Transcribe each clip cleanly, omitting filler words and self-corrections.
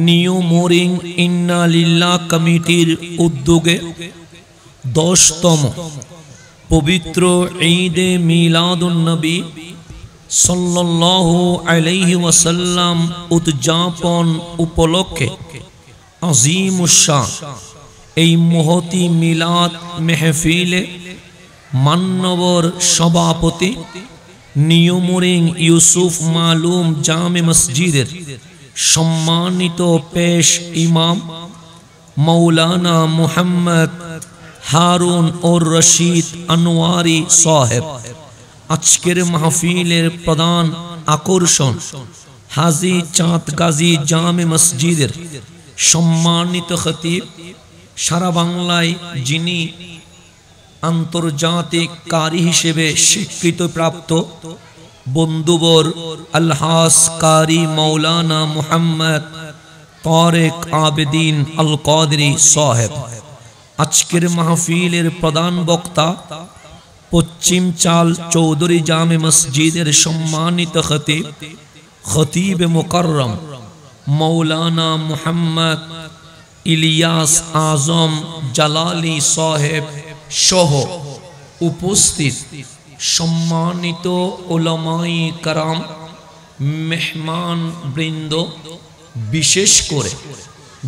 New mooring ইন্না লিল্লাহ কমিটির উদ্যোগে 10তম পবিত্র ঈদে মিলাদুন নবী সাল্লাল্লাহু আলাইহি ওয়াসাল্লাম উদযাপন উপলক্ষে আজিমুশ-শান এই মহতি মিলাদ মেহফিলে মান্যবর সভাপতি নিউ মোরিং ইউসুফ মালুম জামে মসজিদের সম্মানিত পেশ ইমাম মৌলানা মুহাম্মদ হারুন और রশিদ আনোয়ারি সাহেব, আজকের মাহফিলের প্রধান আকর্ষণ হাজী চাঁদ গাজী জামে মসজিদের সম্মানিত খতিব, সারা বাংলায় যিনি আন্তর্জাতিক কারি হিসেবে স্বীকৃত প্রাপ্ত বন্ধুবর আলহাস কারি মৌলানা মুহাম্মদ তারেক আবেদিন আল কাদরি সাহেব। আজকের মাহফিলের প্রধান বক্তা পশ্চিম চাল চৌধুরী জামে মসজিদের সম্মানিত খতিব খতিব মুকররম মৌলানা মুহাম্মদ ইলিয়াস আজম জালালি সাহেব সহ উপস্থিত সম্মানিত উলামায়ে کرام, মেহমান বৃন্দ, বিশেষ করে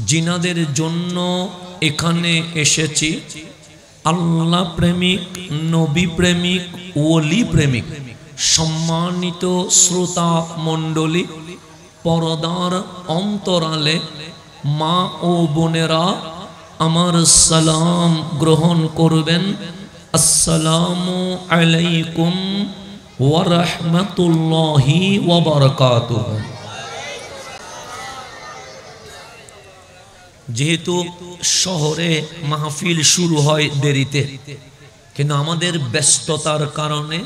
জিনাদের জন্য এখানে এসেছি আল্লাহ প্রেমিক, নবী প্রেমিক, ওলি প্রেমিক সম্মানিত শ্রোতা মণ্ডলী, পরদার অন্তরালে মা ও বোনেরা আমার সালাম গ্রহণ করবেন। আসসালামু আলাইকুম ওয়া রাহমাতুল্লাহি ওয়া বারাকাতুহু। যেহেতু শহরে মাহফিল শুরু হয় দেরিতে, কিন্তু আমাদের ব্যস্ততার কারণে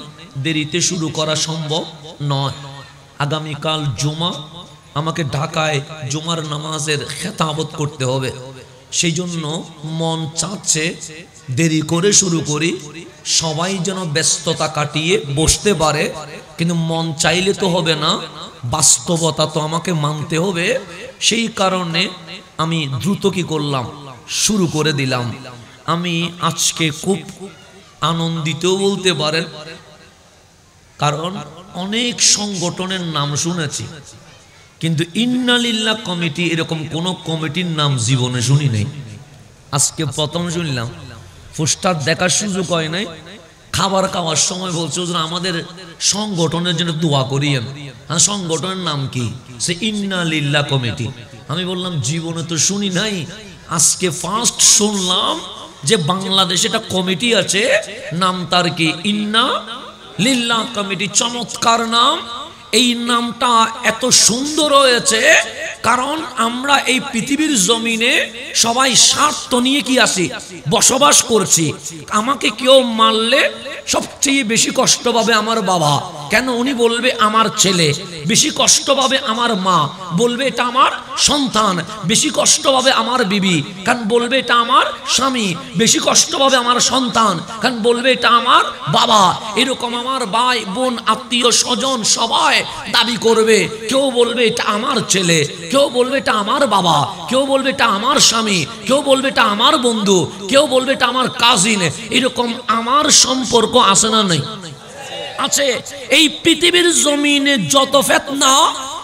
দেরিতে শুরু করা সম্ভব নয়। আগামীকাল জুমা, আমাকে ঢাকায় জুমার নামাজের খেতাবত করতে হবে, সেই জন্য মন চাচ্ছে দেরি করে শুরু করি, সবাই যেন ব্যস্ততা কাটিয়ে বসতে পারে। কিন্তু মন চাইলে তো হবে না, বাস্তবতা তো আমাকে মানতে হবে। সেই কারণে আমি দ্রুত কি করলাম, শুরু করে দিলাম। আমি আজকে খুব আনন্দিত বলতে পারেন, কারণ অনেক সংগঠনের নাম শুনেছি, কিন্তু ইন্না লিল্লাহ কমিটি এরকম কোন কমিটির নাম জীবনে শুনি নাই। আজকে প্রথম শুনলাম। পোস্টার দেখার সুযোগ হয় নাই। খাবার খাওয়ার সময় বলছে আমাদের সংগঠনের জন্য দোয়া করিয়েন। সংগঠনের নাম কি? সে ইন্না লিল্লাহ কমিটি। আমি বললাম জীবনে তো শুনি নাই, আজকে ফার্স্ট শুনলাম যে বাংলাদেশে একটা কমিটি আছে, নাম তার কি ইন্না লিল্লাহ কমিটি। চমৎকার নাম। এই নামটা এত সুন্দর হয়েছে কারণ আমরা এই পৃথিবীর জমিনে সবাই স্বার্থ নিয়ে কি আছি, বসবাস করছি। আমাকে কেউ মারলে সবচেয়ে বেশি কষ্ট পাবে আমার বাবা, কেন উনি বলবে আমার ছেলে। বেশি কষ্ট পাবে আমার মা, বলবে এটা আমার সন্তান। বেশি কষ্ট পাবে আমার বিবি, কারণ বলবে এটা আমার স্বামী। বেশি কষ্ট পাবে আমার সন্তান, কারণ বলবে এটা আমার বাবা। এরকম আমার ভাই বোন আত্মীয় স্বজন সবাই দাবি করবে। কেউ বলবে এটা আমার ছেলে, কেউ বলবে এটা আমার বাবা, কেউ বলবে এটা আমার স্বামী, কেউ বলবে এটা আমার বন্ধু, কেউ বলবে এটা আমার কাজিন। এরকম আমার সম্পর্ক আছে না নাই? আছে। এই পৃথিবীর জমিনে যত ফিতনা,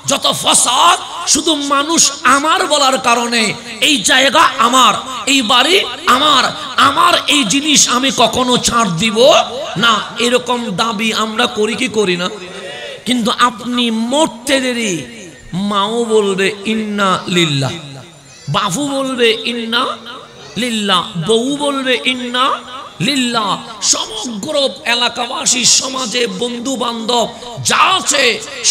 যত ফাসাদ, শুধু মানুষ আমার বলার কারণে এই জায়গা আমার, এই বাড়ি আমার, আমার এই জিনিস আমি কখনো ছাড় দিব না, এরকম দাবি আমরা করি কি করি না? কিন্তু আপনি মরতে দেরি, মাও বলবে ইন্না লিল্লাহ, বাবু বলবে ইন্না লিল্লাহ, বউ বলবে ইন্না লিল্লাহ। সমগ্র এলাকাবাসী, সমাজে বন্ধু বান্ধব যা আছে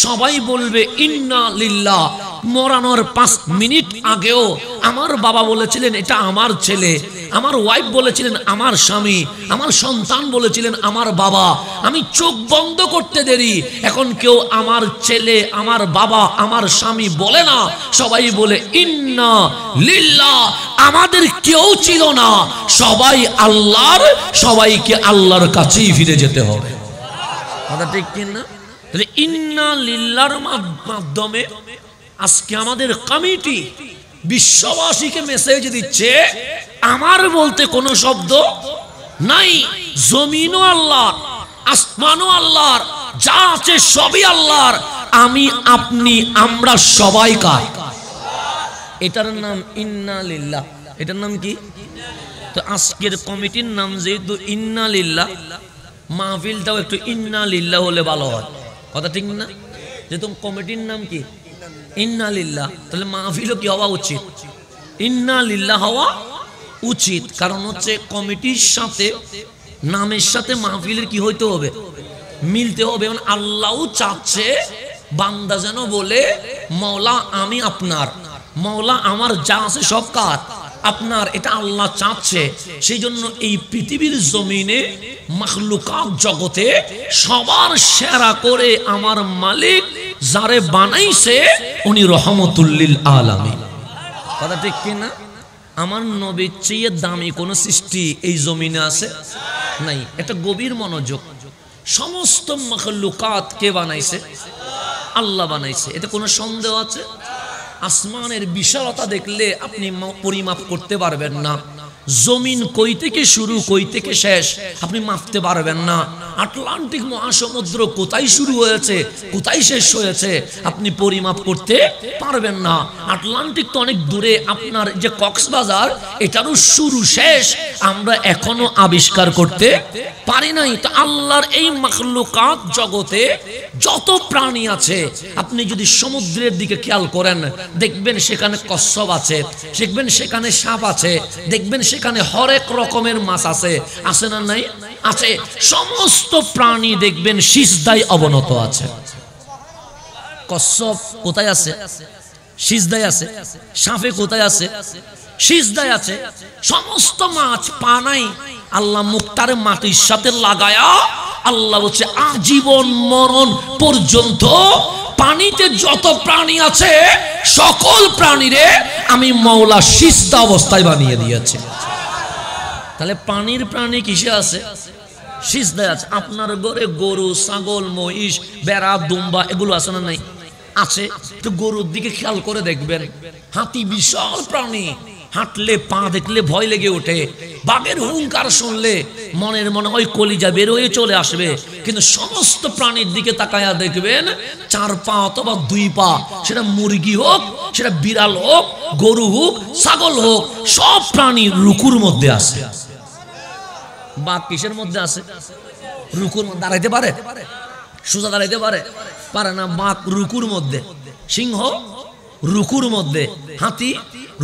সবাই বলবে ইন্না লিল্লাহ। মরানোর 5 মিনিট আগেও আমার বাবা বলেছিলেন এটা আমার ছেলে, আমার ওয়াইফ বলেছিলেন আমার স্বামী, আমার সন্তান বলেছিলেন আমার বাবা। আমি চোখ বন্ধ করতে দেরি, এখন কেউ আমার ছেলে, আমার বাবা, আমার স্বামী বলে না, সবাই বলে ইন্না লিল্লাহ। আমাদের কেউ ছিল না, সবাই আল্লাহর, সবাইকে আল্লাহর কাছেই ফিরে যেতে হবে। কথা ঠিক কিনা? তাহলে ইন্না লিল্লাহর মাধ্যমে আজকে আমাদের কমিটি বিশ্ববাসীকে মেসেজ দিচ্ছে আমার বলতে কোনো শব্দ নাই, জমিনও আল্লাহর, আসমানও আল্লাহর, যা আছে সবই আল্লাহর, আমি আপনি আমরা সবাই কার। এটার নাম ইন্না লিল্লাহ। এটার নাম কি? তো আজকের কমিটির নাম যেহেতু ইন্না লিল্লাহ, মাহফিলটাও একটু ইন্না লিল্লাহ হলে ভালো হয়, কথা ঠিক না? যেহেতু কমিটির নাম কি ইন্না লিল্লাহ, তাহলে মাহফিলও কি হওয়া উচিত? ইন্না লিল্লাহ হওয়া উচিত। কারণ হচ্ছে কমিটির সাথে নামের সাথে মাহফিলের কি হইতে হবে? মিলতে হবে। মানে আল্লাহও চাচ্ছে বান্দা যেন বলে মওলা আমি আপনার, মওলা আমার যা আছে সব কার? আপনার। এটা আল্লাহ চাচ্ছে। সেই জন্য এই পৃথিবীর জমিনে মাখলুকাত জগতে সবার সেরা করে আমার মালিক যারে বানাইছে উনি রহমতুল লিল আলামিন। কথা ঠিক কিনা? আমার নবীর চেয়ে দামি কোন সৃষ্টি এই জমিনে আছে? নাই। এটা গভীর মনোযোগ। সমস্ত মাখলুকাত কে বানাইছে? আল্লাহ বানাইছে। এটা কোনো সন্দেহ আছে? আসমানের বিশালতা দেখলে আপনি পরিমাপ করতে পারবেন না। জমিন কই থেকে শুরু কই থেকে শেষ আপনি মাপতে পারবেন না। আটলান্টিক মহাসমুদ্র কোথায় শুরু হয়েছে কোথায় শেষ হয়েছে আপনি পরিমাপ করতে পারবেন না। আটলান্টিক তো অনেক দূরে। আপনার যে কক্সবাজার, এটারও শুরু শেষ আমরা এখনো আবিষ্কার করতে পারি নাই। তো আল্লাহর এই মাখলুকাত জগতে যত প্রাণী আছে, আপনি যদি সমুদ্রের দিকে খেয়াল করেন দেখবেন সেখানে কচ্ছপ আছে, দেখবেন সেখানে সাপ আছে, দেখবেন সেখানে হরেক রকমের মাছ আছে। আছে না নাই? আছে। সমস্ত প্রাণী দেখবেন সিজদায় অবনত আছে। কচ্ছপ কোথায় আছে? সিজদায় আছে। সাপে কোথায় আছে? সিজদায় আছে। সমস্ত মাছ পা নাই, আল্লাহ মুখটারে মাটির সাথে লাগায়া আল্লাহ বলছে আজীবন মরণ পর্যন্ত পানিতে যত প্রাণী আছে সকল প্রাণীরে আমি মওলা সিজদা অবস্থায় বানিয়ে দিয়েছি। তাহলে পানির প্রাণী কিসে আছে? সিজদায় আছে। আপনার ঘরে গরু, ছাগল, মহিষ, বেড়া, দুম্বা এগুলো আছে না নাই? আছে। তো গরুর দিকে খেয়াল করে দেখবেন, হাতি বিশাল প্রাণী, হাঁটলে পা দেখলে ভয় লেগে ওঠে। বাঘের হুঙ্কার শুনলে মনের মনে হয় কলিজা বের হয়ে চলে আসবে। কিন্তু সমস্ত প্রাণীর দিকে তাকায়া দেখবেন চার পা অথবা দুই পা, সেটা মুরগি হোক, সেটা বিড়াল হোক, গরু হোক, ছাগল হোক, সব প্রাণী রুকুর মধ্যে আছে। বাঘ কিসের মধ্যে আছে? রুকুর মধ্যে। দাঁড়াইতে পারে? সোজা দাঁড়াইতে পারে? পারে না। বাঘ রুকুর মধ্যে, সিংহ রুকুর মধ্যে, হাতি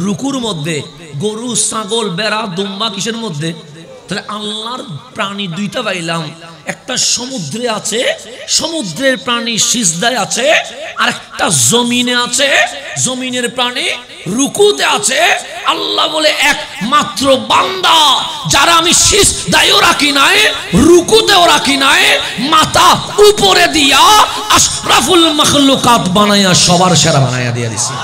রুকুর মধ্যে, গরু, ছাগল, বেড়া, দুম্বা কিসের মধ্যে? তাহলে আল্লাহর প্রাণী দুইটা পাইলাম। একটা সমুদ্রে আছে, সমুদ্রের প্রাণী সিজদায় আছে, আর একটা জমিনে আছে, জমিনের প্রাণী রুকুতে আছে। আল্লাহ বলে একমাত্র বান্দা যারা আমি সিজদায়ও রাখি নাই, রুকুতেও রাখি নাই, মাথা উপরে দিয়া আশরাফুল মাখলুকাত বানায়া সবার সেরা বানায়া দিয়া দিছি।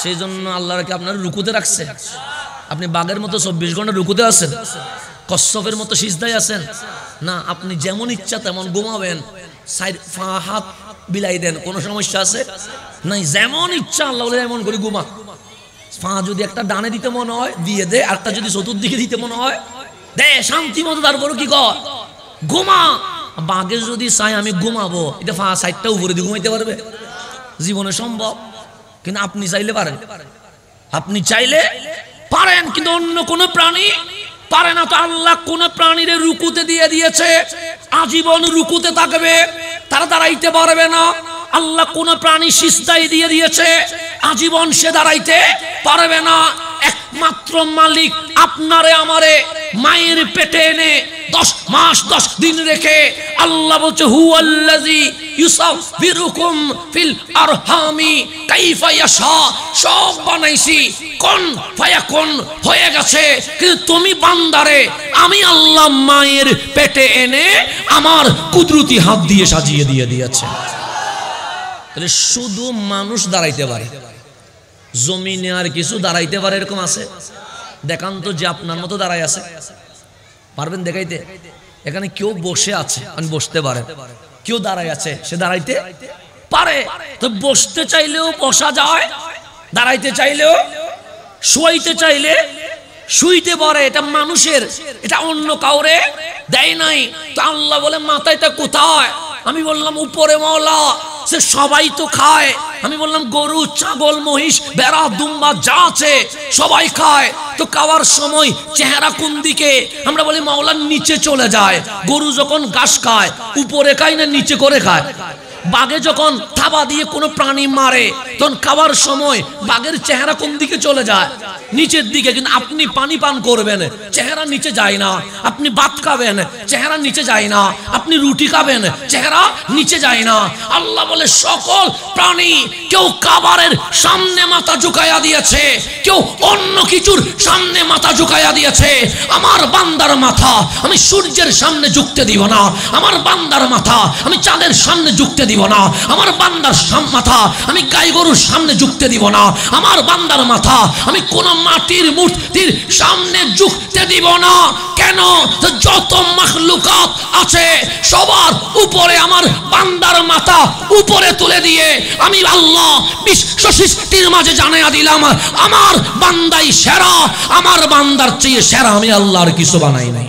সেই জন্য আল্লাহকে আপনার রুকুতে রাখছে। আপনি বাঘের মতো 24 ঘন্টা রুকুতে আছেন? কচ্ছপের মতো সিজদায় আছেন না? আপনি যেমন ইচ্ছা তেমন ঘুমাবেন, হাত বিলাই দেন, কোনো সমস্যা আছে নাই? যেমন ইচ্ছা আল্লাহ বলে এমন করে ঘুমা। পা যদি একটা ডানে দিতে মনে হয় দিয়ে দে, আরটা যদি চতুর্দিকে দিতে মনে হয় দে, শান্তি মতো তারপরে কি কর ঘুমা। বাঘে যদি চাই আমি ঘুমাবো, এটা পা সাইডটা উপরে দিয়ে ঘুমাইতে পারবে? জীবনে সম্ভব। কিন্তু আপনি চাইলে পারেন, আপনি চাইলে পারেন, কিন্তু অন্য কোন প্রাণী পারে না। তো আল্লাহ কোন প্রাণীরে রুকুতে দিয়ে দিয়েছে, আজীবন রুকুতে থাকবে, তারা দাঁড়াইতে পারবে না। আল্লাহ কোন প্রাণী সিজদায় দিয়ে দিয়েছে, আজীবন সে দাঁড়াইতে পারবে না। একমাত্র মালিক আপনারে আমারে মায়ের পেটে এনে 10 মাস 10 দিন রেখে আল্লাহ বলছে হুয়াল্লাযী ইউসাফিরুকুম ফিল আরহামি কাইফা ইয়াশা। সব বানাইছি, কোন ফায়াকুন হয়ে গেছে। কিন্তু তুমি বান্দারে আমি আল্লাহ মায়ের পেটে এনে আমার কুদরতি হাত দিয়ে সাজিয়ে দিয়ে দিয়েছে। তাহলে শুধু মানুষ দাঁড়াইতে পারে, জমিনে আর কিছু দাঁড়াইতে পারে এরকম আছে? দেখান তো যে আপনার মতো দাঁড়াই আছে, পারবেন দেখাইতে? এখানে কেউ বসে আছে, আমি বসতে পারে, কেউ দাঁড়াই আছে, সে দাঁড়াইতে পারে। তো বসতে চাইলেও বসা যায়, দাঁড়াইতে চাইলেও, শুইতে চাইলে শুইতে পারে। এটা মানুষের, এটা অন্য কাউরে দেয় নাই। তো আল্লাহ বলে মাথাটা কোথায়? আমি বললাম উপরে মাওলা, সে সবাই তো খায়। আমি বললাম গরু, ছাগল, মহিষ, ভেড়া, দুম্বা যা আছে সবাই খায়। তো খাওয়ার সময় চেহারা কোন দিকে? আমরা বলি মাওলা নিচে চলে যায়। গরু যখন ঘাস খায় উপরে খায় না নিচে করে খায়? বাঘে যখন থাবা দিয়ে কোনো প্রাণী মারে তখন খাওয়ার সময় বাঘের চেহারা কোন দিকে চলে যায়? নিচের দিকে। কিন্তু আপনি পানি পান করবেন, চেহারা নিচে যায় না। আপনি ভাত খাবেন, চেহারা নিচে যায় না। আপনি রুটি খাবেন, চেহারা নিচে যায় না। আল্লাহ বলে সকল প্রাণী কেউ খাবারের সামনে মাথা ঝুঁকাইয়া দিয়েছে, কেউ অন্য কিছুর সামনে মাথা ঝুঁকাইয়া দিয়েছে। আমার বান্দার মাথা আমি সূর্যের সামনে ঝুঁকতে দিব না। আমার বান্দার মাথা আমি চাঁদের সামনে ঝুঁকতে দিব না। আমার বান্দার মাথা আমি গাই গরুর সামনে ঝুঁকতে দিব না। আমার বান্দার মাথা আমি কোন মাটির মূর্তির সামনে ঝুঁকতে দিব না। কেন? যত মাখলুকাত আছে সবার উপরে আমার বান্দার মাথা উপরে তুলে দিয়ে আমি আল্লাহ বিশ্ব সৃষ্টির মাঝে জানাইয়া দিলাম আমার বান্দাই সেরা। আমার বান্দার চেয়ে সেরা আমি আল্লাহর কিছু বানাই নাই।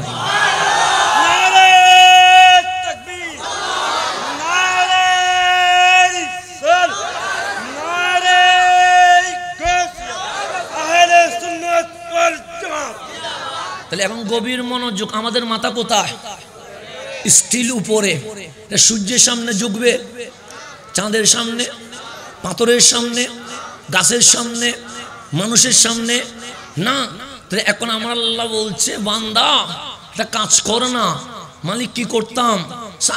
তাহলে এখন গভীর মনোযোগ, আমাদের মাথা কোথায়? স্টিল উপরে। সূর্যের সামনে ঝুঁকবে, চাঁদের সামনে, পাথরের সামনে, গাছের সামনে, মানুষের সামনে না। তাহলে এখন আমার আল্লাহ বলছে বান্দা একটা কাজ কর না। মালিক কি করতাম?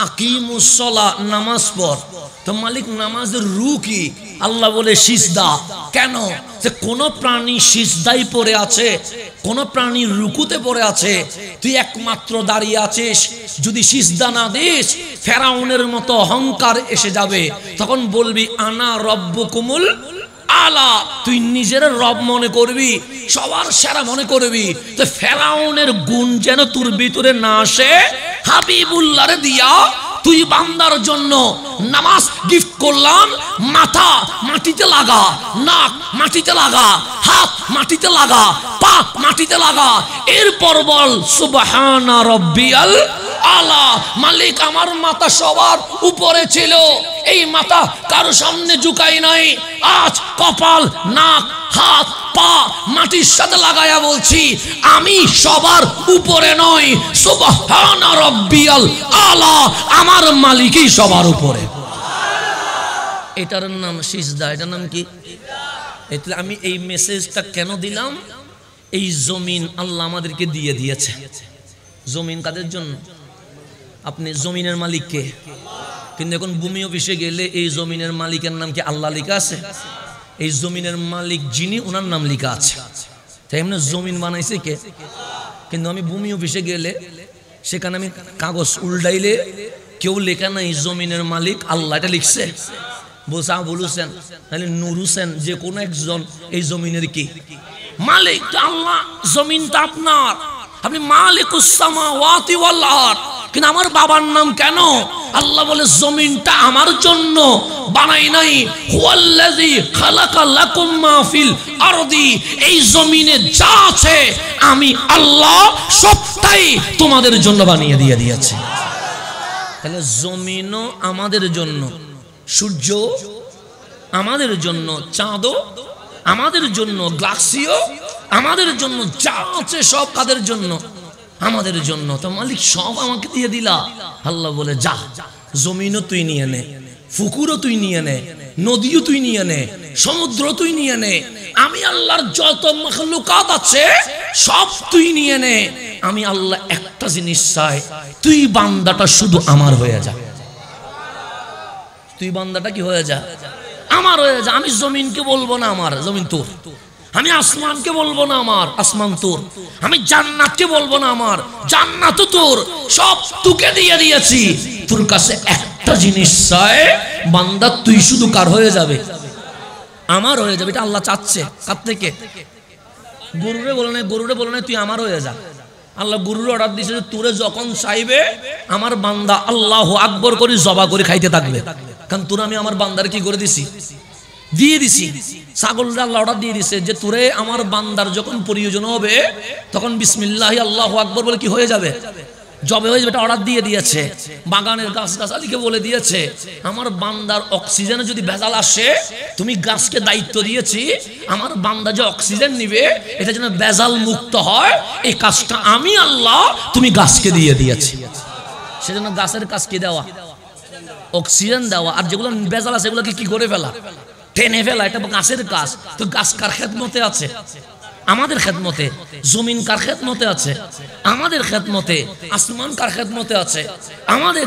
আকিমুস সালাহ, নামাজ পড়। তো মালিক নামাজের রু কি? আল্লাহ বলে সিজদা। কেন? যে কোন প্রাণী সিজদাই পড়ে আছে, কোন প্রাণী রুকুতে পড়ে আছে, তুই একমাত্র দাঁড়িয়ে আছিস। যদি সিজদা না দিস ফেরাউনের মতো অহংকার এসে যাবে। তখন বলবি আনা রব্বুকুমুল আলা, তুই নিজের রব মনে করবি, সবার সেরা মনে করবি। তো ফেরাউনের গুণ যেন তোর ভিতরে না আসে, হাবিবুল্লাহরে দিয়া তুই বান্দার জন্য নামাজ গিফট করলাম। মাথা মাটিতে লাগা, নাক মাটিতে লাগা, হাত মাটিতে লাগা, পা মাটিতে লাগা। এরপর বল সুবহানা রাব্বিয়াল আলা। মালিক আমার মাথা সবার উপরে ছিল, এই মাথা কারো সামনে ঝুঁকাই নাই। আজ কপাল, নাক, হাত, পা মাটির সাথে লাগায়া বলছি আমি সবার উপরে নই। সুবহানা রাব্বিয়াল আলা, আমার মালিকই সবার উপরে। এটার নাম সিজদা। এটার নাম কি? এটা আমি এই মেসেজটা কেন দিলাম? এই জমিন আল্লাহ আমাদেরকে দিয়ে দিয়েছে। জমিন কাদের জন্য? আপনি জমিনের মালিক কে? কিন্তু এখন ভূমি অফিসে গেলে এই জমিনের মালিকের নাম কি আল্লাহ লেখা আছে? এই জমিনের মালিক যিনি ওনার নাম লেখা আছে। তাই এমনি জমিন বানাইছে কে? কিন্তু আমি ভূমি অফিসে গেলে সেখানে আমি কাগজ উল্টাইলে কেউ লেখা নাই জমিনের মালিক আল্লাহ, এটা লিখছে বলছে আবুল হোসেন তাহলে নূর হোসেন, যে কোনো একজন এই জমিনের কি মালিক। আল্লাহ জমিনটা আপনার, আপনি মালিকুস সামাওয়াতি ওয়াল আরদ। কিন্তু আমার বাবার নাম কেন? আল্লাহ বলে জমিনটা আমার জন্য বানাই নাই। হুয়াল্লাযী খালাকা লাকুম মা ফিল আরদি, এই জমিনে যা আছে আমি আল্লাহ সবটাই তোমাদের জন্য বানিয়ে দিয়ে দিয়েছি। তাহলে জমিনও আমাদের জন্য, সূর্য আমাদের জন্য, চাঁদও আমাদের জন্য, গ্লাক্সিও আমাদের জন্য, যা আছে সব কাদের জন্য? আমাদের জন্য। তো মালিক সব আমাকে দিয়ে দিলা। আল্লাহ বলে যা, জমিনও তুই নিয়ে নে, পুকুরও তুই নিয়ে নে, নদীও তুই নিয়ে নে, সমুদ্র তুই নিয়ে নে। আমি আল্লাহর যত মাখলুকাত আছে সব তুই নিয়ে নে। আমি আল্লাহ একটা জিনিস চাই, তুই বান্দাটা শুধু আমার হয়ে যা। তুই বান্দাটা কি হয়ে যা? আমার হয়ে যা। আমি জমিনকে বলবো না আমার জমিন তোর, আমি আসমানকে বলবো না আমার আসমান তোর, আমি জান্নাতকে বলবো না আমার জান্নাত তোর। সব তোকে দিয়ে দিয়েছি। তোর কাছে একটা জিনিস চাই, বান্দা তুই শুধু কার হয়ে যাবে? আমার হয়ে যাবে। এটা আল্লাহ চাচ্ছে। কার থেকে? গরুরে বলে নাই, গরুরে বলে নাই তুই আমার হয়ে যা। আল্লাহ গরুর অর্ডার দিয়েছে যে তোরে যখন চাইবে আমার বান্দা আল্লাহু আকবার করে জবা করে খাইতে থাকবে। কারণ তোর আমি আমার বান্দার কি করে দিছি? দিয়ে দিছি, ছাগলটা আল্লাহ অর্ডার দিয়ে দিছে যে তোরে আমার বান্দার যখন প্রয়োজন হবে তখন বিসমিল্লাহি আল্লাহু আকবার বলে কি হয়ে যাবে, জবে হয়ে যাবে। এটা অর্ডার দিয়ে দিয়েছে। বাগানের গাছ গাছালিকে বলে দিয়েছে আমার বান্দার অক্সিজেনে যদি ভেজাল আসে, তুমি গাছকে দায়িত্ব দিয়েছি আমার বান্দা যে অক্সিজেন নিবে এটা যেন ভেজাল মুক্ত হয়, এই কাজটা আমি আল্লাহ তুমি গাছকে দিয়ে দিয়েছি। সেজন্য গাছের কাজ কি দেওয়া, অক্সিজেন দেওয়া। আর যেগুলো ভেজাল আছে সেগুলোকে কি করে ফেলা, টেনে ফেলা, এটা গাছের কাজ। তো গাছ কার খেদমতে আছে, আমাদের খেদমতে। জমিন কার খেদমতে আছে, আমাদের খেদমতে। আসমান কার খেদমতে আছে, আমাদের।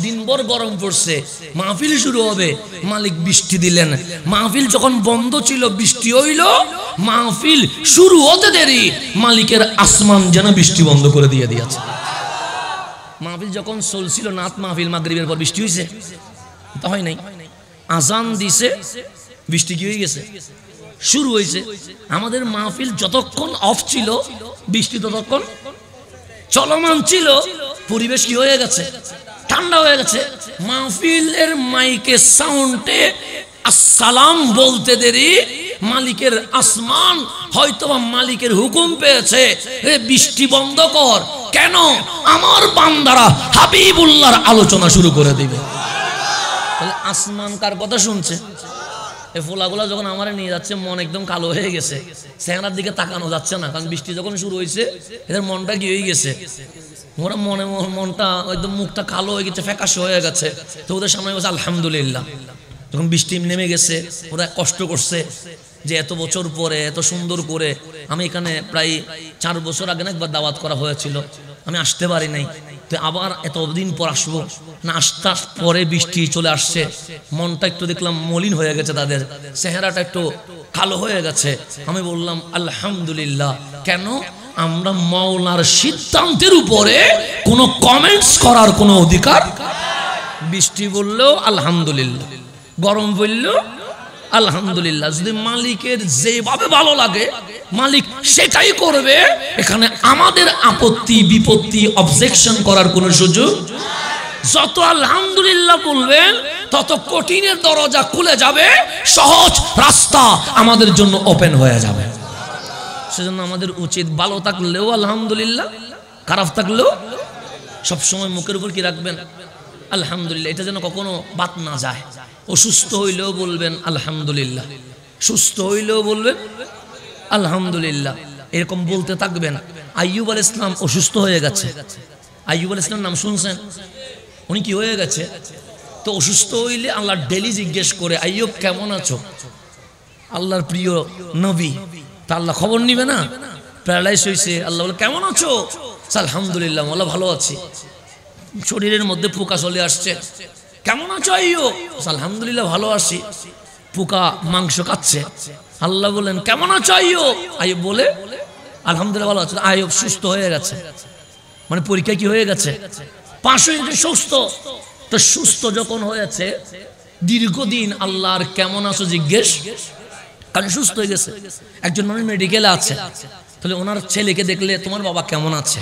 দিনভর গরম পড়ছে, মাহফিল শুরু হবে, মালিক বৃষ্টি দিলেন। মাহফিল যখন বন্ধ ছিল বৃষ্টি হইল, মাহফিল শুরু হতে দেরি মালিকের আসমান যেন বৃষ্টি বন্ধ করে দিয়ে দিয়েছে। মাহফিল যখন চলছিল নাত মাহফিল, মাগরিবের পর বৃষ্টি হয়েছে, তা হয় নাই। আজান দিছে, বৃষ্টি কি হয়ে গেছে, শুরু হয়েছে। আমাদের মাহফিল যতক্ষণ অফ ছিল বৃষ্টি ততক্ষণ চলমান ছিল। পরিবেশ কি হয়ে গেছে, ঠান্ডা হয়ে গেছে। মাহফিলের মাইকে সাউন্ডে আসসালাম বলতে দেরি মালিকের আসমান হয়তোবা মালিকের হুকুম পেয়েছে, বৃষ্টি বন্ধ কর। কেন, আমার বান্দারা হাবিবুল্লাহর আলোচনা শুরু করে দিবে। তাহলে আসমান কার কথা শুনছে? এই ফোলাগুলা যখন আমার নিয়ে যাচ্ছে মন একদম কালো হয়ে গেছে, চেহারার দিকে তাকানো যাচ্ছে না, কারণ বৃষ্টি যখন শুরু হয়েছে এদের মনটা কি হয়ে গেছে, ওরা মনটা একদম মুখটা কালো হয়ে গেছে, ফ্যাকাশে হয়ে গেছে। তো ওদের সামনে বলছে আলহামদুলিল্লাহ। যখন বৃষ্টি নেমে গেছে ওরা কষ্ট করছে যে এত বছর পরে এত সুন্দর করে। আমি এখানে প্রায় 4 বছর আগে না একবার দাওয়াত করা হয়েছিল, আমি আসতে পারি নাই। তো আবার এতদিন পর আসবো না, আসতে পরে বৃষ্টি চলে আসছে, মনটা একটু দেখলাম মলিন হয়ে গেছে, তাদের চেহারাটা একটু কালো হয়ে গেছে। আমি বললাম আলহামদুলিল্লাহ। কেন, আমরা মাওলার সিদ্ধান্তের উপরে কোনো কমেন্টস করার কোনো অধিকার। বৃষ্টি বললেও আলহামদুলিল্লাহ, গরম বললেও আলহামদুলিল্লাহ। যদি মালিকের যেভাবে ভালো লাগে মালিক সেটাই করবে, এখানে আমাদের আপত্তি বিপত্তি অবজেকশন করার কোনো সুযোগ। যত আলহামদুলিল্লাহ বলবেন তত কঠিনের দরজা খুলে যাবে, সহজ রাস্তা আমাদের জন্য ওপেন হয়ে যাবে। সেজন্য আমাদের উচিত ভালো থাকলেও আলহামদুলিল্লাহ, খারাপ থাকলেও সবসময় মুখের উপর কি রাখবেন, আলহামদুলিল্লাহ। এটা যেন কখনো বাদ না যায়। অসুস্থ হইলেও বলবেন আলহামদুলিল্লাহ, সুস্থ হইলেও বলবেন আলহামদুলিল্লাহ, এরকম বলতে থাকবেন। আইয়ুব আলাইহিস সালাম অসুস্থ হয়ে গেছে। আইয়ুব আলাইহিস সালাম নাম শুনছেন? উনি কি হয়ে গেছে? তো অসুস্থ হইলে আল্লাহ ডেলি জিজ্ঞেস করে আইয়ুব কেমন আছো? আল্লাহর প্রিয় নবী, তা আল্লাহ খবর নিবে না? প্যারালাইজ হয়েছে, আল্লাহ বলে কেমন আছো? আলহামদুলিল্লাহ, আল্লাহ ভালো আছি। শরীরের মধ্যে পোকা চলে আসছে, কেমন আছো আইয়ুব? আলহামদুলিল্লাহ ভালো আছি। পোকা মাংস খাচ্ছে, আল্লাহ বলেন কেমন আছো আইয়ুব? আইয়ুব বলে আলহামদুলিল্লাহ ভালো আছে। আইয়ুব সুস্থ হয়ে গেছে, মানে পরীক্ষা কি হয়ে গেছে, পাশ হয়ে গেছে, সুস্থ। তো সুস্থ যখন হয়েছে দীর্ঘদিন আল্লাহর কেমন আছো জিজ্ঞেস, কারণ সুস্থ হয়ে গেছে। একজন মানুষ মেডিকেলে আছে, তাহলে ওনার ছেলেকে দেখলে তোমার বাবা কেমন আছে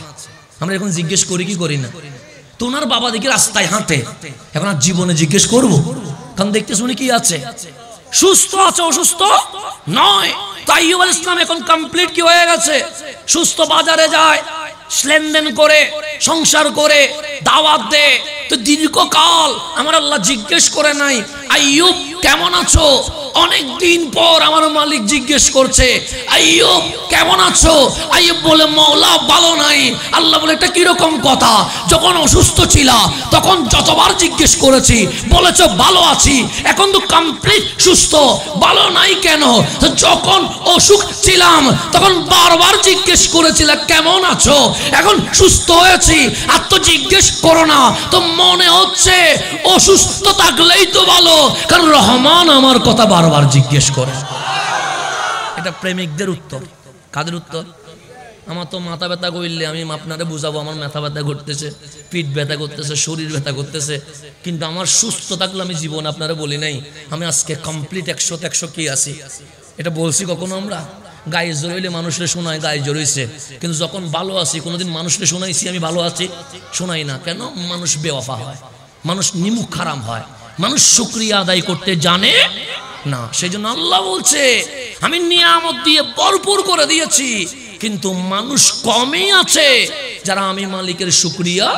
আমরা এখন জিজ্ঞেস করি কি করি না? তো ওনার বাবা দেখে রাস্তায় হাঁটে, এখন আর জীবনে জিজ্ঞেস করবো? কারণ দেখতে শুনি কি আছে, সুস্থ আছে, অসুস্থ নয়। তাই আইয়ুব আলাইহিস সালাম এখন কমপ্লিট কি হয়ে গেছে, সুস্থ। বাজারে যায়, লেনদেন করে, সংসার করে, দাওয়াত দেয়। তো দীর্ঘকাল আমার আল্লাহ জিজ্ঞেস করে নাই আইয়ুব কেমন আছো। অনেক দিন পর আমার মালিক জিজ্ঞেস করছে আইয়ুব কেমন আছো? আইয়ুব বলে মওলা ভালো নাই। আল্লাহ বলে এটা কিরকম কথা? যখন অসুস্থ ছিলা তখন যতবার জিজ্ঞেস করেছি বলেছো ভালো আছি, এখন তো কমপ্লিট সুস্থ, ভালো নাই কেন? যখন অসুখ ছিলাম তখন বারবার জিজ্ঞেস করেছিলাম কেমন আছো, এখন সুস্থ হয়েছি আর তো জিজ্ঞেস করো না। তো মনে হচ্ছে অসুস্থ থাকলেই তো ভালো, কারণ রহমান আমার কথা বারবার জিজ্ঞেস করে। এটা প্রেমিকদের উত্তর। কাদের উত্তর? আমার তো মাথা ব্যথা করলে আমি আপনারে বুঝাবো আমার মাথা ব্যথা করতেছে, পিঠ ব্যথা করতেছে, শরীর ব্যথা করতেছে, কিন্তু আমার সুস্থ থাকলে আমি জীবন আপনারা বলি নাই আমি আজকে কমপ্লিট 100 কি আছি। এটা বলছি কখনো আমরা? গায়ে জোর হইলে মানুষরে শোনায় গায়ে জোর হইছে, কিন্তু যখন ভালো আছি কোনোদিন মানুষরে শোনাইছি আমি ভালো আছি? শোনাই না। কেন? মানুষ বেওয়াফা হয়, মানুষ নিমুখ খারাম হয়, মানুষ শুকরিয়া আদায় করতে জানে না। সেই জন্য আল্লাহ বলছে আমি নিয়ামত দিয়ে ভরপুর করে দিয়েছি, কিন্তু মানুষ কমই আছে যারা আমি মালিকের শুকরিয়া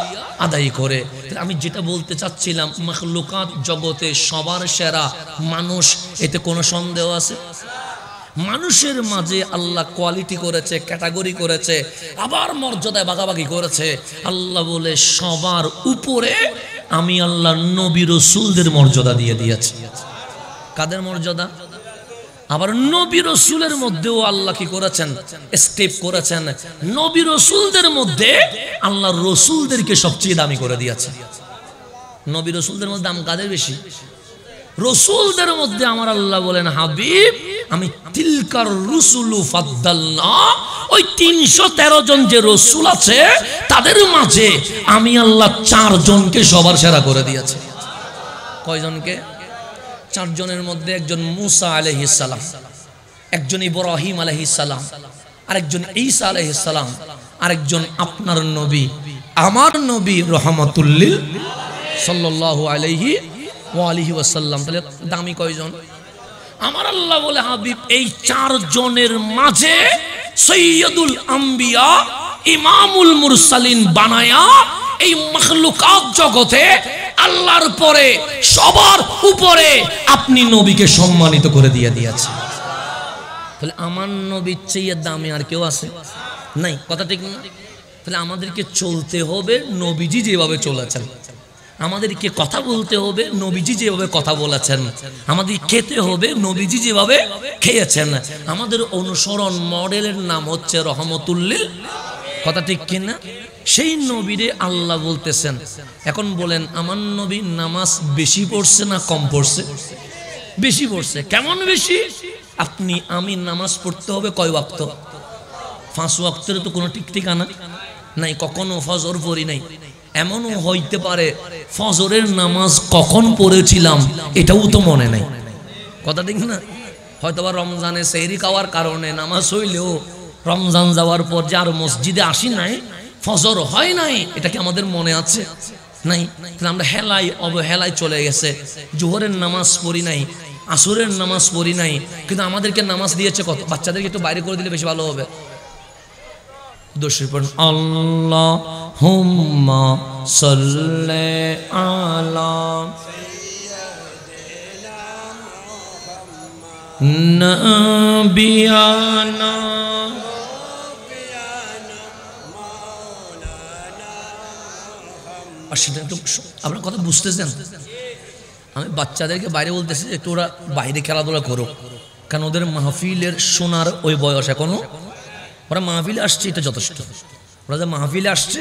আদায় করে। আমি যেটা বলতে চাচ্ছিলাম, মাখলুকাত জগতে সবার সেরা মানুষ, এতে কোনো সন্দেহ আছে? মানুষের মাঝে আল্লাহ কোয়ালিটি করেছে, ক্যাটাগরি করেছে, আবার মর্যাদায় ভাগাভাগি করেছে। আল্লাহ বলে সবার উপরে আমি আল্লাহ নবী রাসূলদের মর্যাদা দিয়ে দিয়েছি। কাদের মর্যাদা? আবার নবী রাসূলের মধ্যেও আল্লাহ কি করেছেন? স্টেপ করেছেন। নবী রাসূলদের মধ্যে আল্লাহ রাসূলদেরকে সবচেয়ে দামি করে দিয়েছে। নবী রাসূলদের মধ্যে দাম কাদের বেশি? রাসূলদের মধ্যে আমার আল্লাহ বলেন হাবিব আমি তিলকার রুসুলু ফাদ্দালনা, ওই 313 জন যে রাসূল আছে তাদের মাঝে আমি আল্লাহ 4 জনকে সবার সেরা করে দিয়েছি। কয়জনকে? 4 জনের মধ্যে একজন মুসা আলাইহিস সালাম, একজন ইব্রাহিম আলাইহিস সালাম, আরেকজন ঈসা আলাইহিস সালাম, আরেকজন আপনার নবী আমার নবী রাহমাতুল লিল সাল্লাল্লাহু আলাইহি ওয়া আলিহি ওয়াসাল্লাম। তাহলে দামি কয়জন? আমার আল্লাহ বলে হাবিব এই 4 জনের মাঝে সৈয়দুল আম্বিয়া ইমামুল মুরসালিন বানায়া এই মাখলুকাত জগতে আল্লাহর পরে সবার উপরে আপনি নবীকে সম্মানিত করে দিয়ে দিয়েছেন। তাহলে আমার নবীর চেয়ে দামি আর কেউ আছে? নাই। কথা ঠিক না? তাহলে আমাদেরকে চলতে হবে নবীজি যেভাবে চলেছেন, আমাদেরকে কথা বলতে হবে নবীজি যেভাবে কথা বলেছেন, আমাদের খেতে হবে নবীজি যেভাবে খেয়েছেন। আমাদের অনুসরণ মডেলের নাম হচ্ছে রহমতুল লিল। কথা ঠিক কিনা? সেই নবীরে আল্লাহ বলতেছেন। এখন বলেন আমার নবী নামাজ বেশি পড়ছে না কম পড়ছে? বেশি পড়ছে। কেমন বেশি? আপনি আমি নামাজ পড়তে হবে কয় ওয়াক্ত? 5 ওয়াক্তের তো কোনো ঠিক ঠিকানা নাই। কখনো ফজর পড়ি নাই, এমনও হইতে পারে ফজরের নামাজ কখন পড়েছিলাম এটাও তো মনে নাই। কথা ঠিক না? হয়তো বা রমজানে সেহরি খাওয়ার কারণে নামাজ হইলেও রমজান যাওয়ার পর যে আর মসজিদে আসি নাই, ফজর হয় নাই, এটা কি আমাদের মনে আছে? নাই। আমরা হেলায় অবহেলায় চলে গেছে। জোহরের নামাজ পড়ি নাই, আসরের নামাজ পড়ি নাই, কিন্তু আমাদেরকে নামাজ দিয়েছে কত? বাচ্চাদেরকে একটু বাইরে করে দিলে বেশি ভালো হবে। আল্লাহুম্মা সাল্লি আলা নাবিয়ানা আপনার কথা বুঝতেছেন? আমি বাচ্চাদেরকে বাইরে বলতেছি একটু ওরা বাইরে খেলাধুলা করুক, কারণ ওদের মাহফিলের শোনার ওই বয়স এখনো। ওরা মাহফিলে আসছে, এটা যথেষ্ট। ওরা যে মাহফিলে আসছে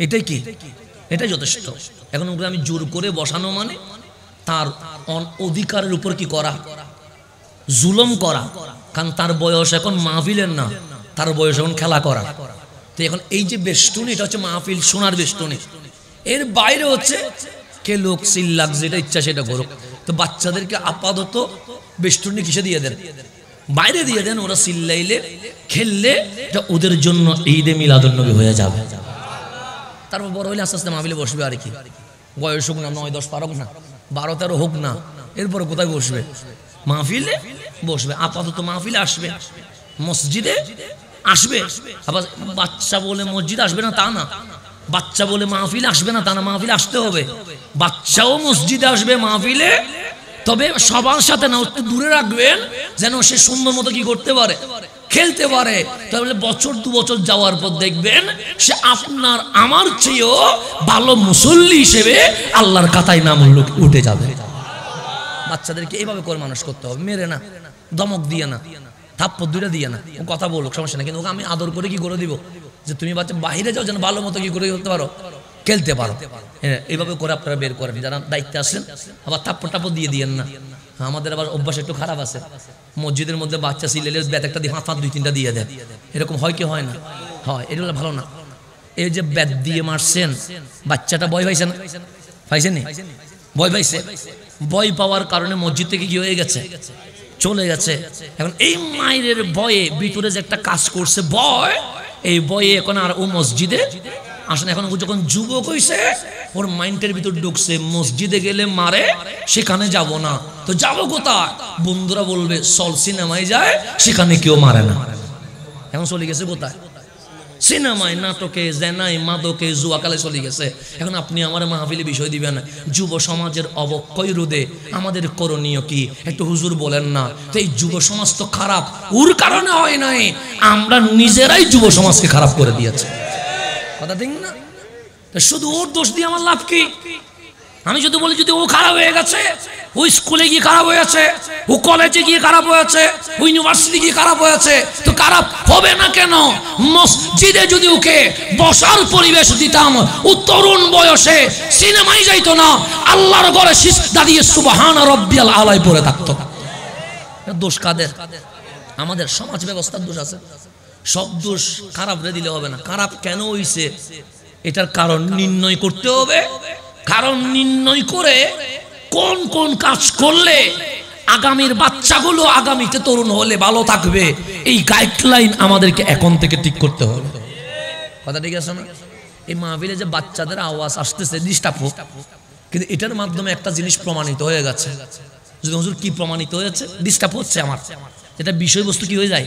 এটাই কি? এটাই যথেষ্ট। এখন ওকে আমি জোর করে বসানো মানে তার অধিকারের উপর কি করা? জুলুম করা। কারণ তার বয়স এখন মাহফিলের না, তার বয়স এখন খেলা করা। তো এখন এই যে বেষ্টনী, এটা হচ্ছে মাহফিল শোনার বেষ্টনী। এর বাইরে হচ্ছে কে লোক চিল্লাক, যেটা ইচ্ছা সেটা করুক। তো বাচ্চাদেরকে আপাতত বেষ্টনী কিসে দিয়ে দেন? বাইরে দিয়ে দেন। ওরা চিল্লাইলে খেললে এটা ওদের জন্য ঈদে মিলাদুন নবী হয়ে যাবে। তারপর বড় হইলে আস্তে আস্তে মাহফিলে বসবে। আর কি বয়স হোক না, 9-10 পারক না, 12-13 হোক না, এরপরে কোথায় বসবে? মাহফিলে বসবে। আপাতত মাহফিলে আসবে, মসজিদে আসবে। আবার বাচ্চা বলে মসজিদে আসবে না তা না, বাচ্চা বলে মাহফিলে আসবে না তা না। মাহফিলে আসতে হবে। বাচ্চাও মসজিদে আসবে মাহফিলে, তবে সবার সাথে না, একটু দূরে রাখবেন যেন সে সুন্দর মতো কি করতে পারে, খেলতে পারে। তাহলে বছর 2 বছর যাওয়ার পর দেখবেন সে আপনার আমার চেয়েও ভালো মুসল্লি হিসেবে আল্লাহর কাতায় নাম উঠে যাবে। বাচ্চাদেরকে এইভাবে করে মানুষ করতে হবে, মেরে না, ধমক দিয়ে না, থাপ্পড় দুইটা দিয়ে না। ও কথা বলুক, সমস্যা নেই, কিন্তু ওকে আমি আদর করে কি করে দিব যে তুমি বাচ্চা বাইরে যাও যেন ভালো মতো কি করে করতে পারো, খেলতে পারো। এইভাবে করে আপনারা বের করেন যারা দায়িত্বে আসেন। আবার থাপ্পড় টাপ্পড় দিয়ে দিয়েন না। আমাদের আবার অভ্যাস একটু খারাপ আছে, মসজিদের মধ্যে বাচ্চা সিলেলের ব্যাট একটা দিয়ে হাত 2-3টা দিয়ে দেয়। এরকম হয় কি হয় না? হয়। এগুলো ভালো না। এই যে ব্যাট দিয়ে মারছেন, বাচ্চাটা ভয় পাইছে না? পাইছে নি? ভয় পাইছে। ভয় পাওয়ার কারণে মসজিদ থেকে কি হয়ে গেছে? চলে গেছে। এখন এই মায়ের ভয়ে ভিতরে যে একটা কাজ করছে ভয়, এই ভয়ে এখন আর ও মসজিদে আসলে। এখন ও যখন যুবক হইছে, ওর মাইন্ডের ভিতর ঢুকছে মসজিদে গেলে মারে, সেখানে যাব না। তো যাবো কোথায়? বন্ধুরা বলবে চল সিনেমায় যায়, সেখানে কেউ মারে না। এখন চলে গেছে কোথায়? সিনেমায়, নাটকে, জেনায়, মাদকে, জুয়াকালে চলে গেছে। এখন আপনি আমার মাহফিলে বিষয় দিবেন যুব সমাজের অবক্ষয় রোধে আমাদের করণীয় কি, একটু হুজুর বলেন না। তো এই যুব সমাজ তো খারাপ ওর কারণে হয় নাই, আমরা নিজেরাই যুব সমাজকে খারাপ করে দিয়েছি। কথা ঠিক না? শুধু ওর দোষ দিয়ে আমার লাভ কি? আমি যদি বলি যদি ও খারাপ হয়ে গেছে, ও স্কুলে গিয়ে খারাপ হয়েছে, ও কলেজে গিয়ে খারাপ হয়েছে, ও ইউনিভার্সিটি গিয়ে খারাপ হয়েছে, তো খারাপ হবে না কেন? মসজিদে যদি ওকে বসার পরিবেশ দিতাম, ও তরুণ বয়সে সিনেমায় যাইতো না, আল্লাহর ঘরে সিজদা দিয়ে সুবহান রাব্বিয়াল আলাই পড়ে থাকতো। দোষ কাদের? আমাদের সমাজ ব্যবস্থার দোষ আছে। সব দোষ খারাপ রে দিলে হবে না। খারাপ কেন হইছে এটার কারণ নির্ণয় করতে হবে। কারণ নির্ণয় করে কোন কোন কাজ করলে আগামীর বাচ্চাগুলো আগামীতে তরুণ হলে ভালো থাকবে, এই গাইডলাইন আমাদেরকে এখন থেকে ঠিক করতে হবে। কথা ঠিক আছে না? এই মাহফিলে যে বাচ্চাদের আওয়াজ আসতেছে ডিস্টার্ব হোক, কিন্তু এটার মাধ্যমে একটা জিনিস প্রমাণিত হয়ে গেছে। যদি হুজুর কি প্রমাণিত হয়েছে? ডিস্টার্ব হচ্ছে আমার, এটা বিষয়বস্তু কি হয়ে যায়,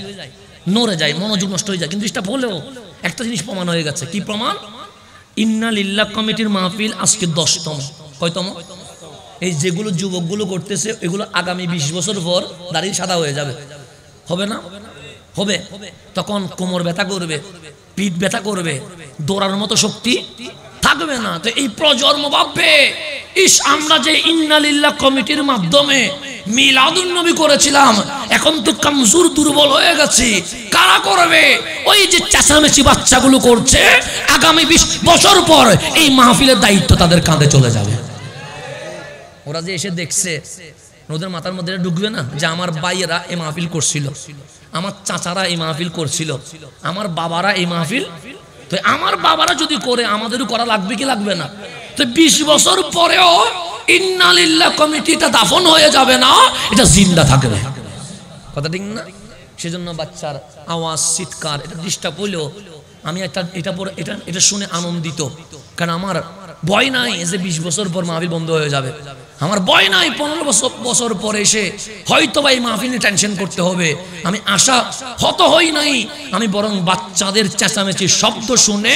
নড়ে যায়, মনোযোগ নষ্ট হয়ে যায়। কিন্তু ডিস্টার্ব হলেও একটা জিনিস প্রমাণ হয়ে গেছে। কি প্রমাণ? ইন্না লিল্লাহ কমিটির মাহফিল আজকে 10তম। কয়তম? এই যেগুলো যুবকগুলো করতেছে এগুলো আগামী 20 বছর পর দাড়ি সাদা হয়ে যাবে। হবে না? হবে। তখন কোমর ব্যথা করবে, পিঠ ব্যথা করবে, দৌড়ার মতো শক্তি থাকবে না। তো এই প্রজন্ম ভাববে ইস আমরা যে ইন্না লিল্লাহ কমিটির মাধ্যমে মিলাদুন নবী করেছিলাম, এখন তো কমজোর দুর্বল হয়ে গেছি। কারা করবে? ওই যে চেঁচামেচি বাচ্চাগুলো করছে, আগামী 20 বছর পর এই মাহফিলের দায়িত্ব তাদের কাঁধে চলে যাবে। ওরা যে এসে দেখছে, ওদের মাথার মধ্যে ঢুকবে না যে আমার ভাইয়েরা এই মাহফিল করছিল, আমার চাচারা এই মাহফিল করছিল, আমার বাবারা এই মাহফিল, তো আমার বাবারা যদি করে আমাদেরও করা লাগবে কি লাগবে না? তো 20 বছর পরেও ইন্না লিল্লাহ কমিটিটা দাফন হয়ে যাবে না, এটা জিন্দা থাকবে। কথা ঠিক না? সেজন্য বাচ্চার আওয়াজ, চিৎকার, এটা ডিস্টার্ব হইলেও আমি এটা শুনে আনন্দিত। কারণ আমার ভয় নাই যে 20 বছর পর মাহফিল বন্ধ হয়ে যাবে। আমার ভয় নাই 15 বছর পরে এসে হয়তো বা এই মাহফিল টেনশন করতে হবে। আমি আশা হত হই নাই, আমি বরং বাচ্চাদের চেঁচামেচি শব্দ শুনে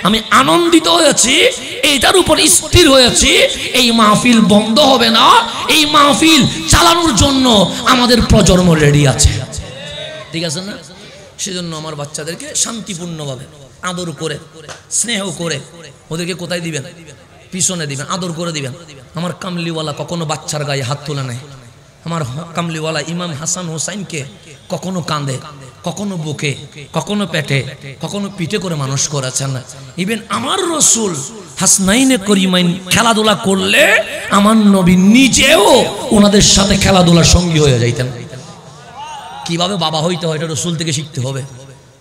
আমি আনন্দিত হয়েছি। এইটার উপর স্থির হয়েছি এই মাহফিল বন্ধ হবে না, এই মাহফিল চালানোর জন্য আমাদের প্রজন্ম রেডি আছে। ঠিক আছে না? সেজন্য আমার বাচ্চাদেরকে শান্তিপূর্ণভাবে আদর করে, স্নেহ করে ওদেরকে কোথায় দিবেন? পিছনে দিবেন, আদর করে দিবেন। আমার কামলিওয়ালা কখনো বাচ্চার গায়ে হাত তোলে নাই। আমার কামলিওয়ালা ইমাম হাসান হোসাইনকে কখনো কাঁধে, কখনো বুকে, কখনো পেটে, কখনো পিঠে করে মানুষ করেছেন। ইভেন আমার রসুল হাসনাইনে করিমাইন খেলাধুলা করলে আমার নবী নিজেও ওনাদের সাথে খেলাধুলার সঙ্গী হয়ে যাইতেন। কিভাবে বাবা হইতে হয় এটা রসুল থেকে শিখতে হবে,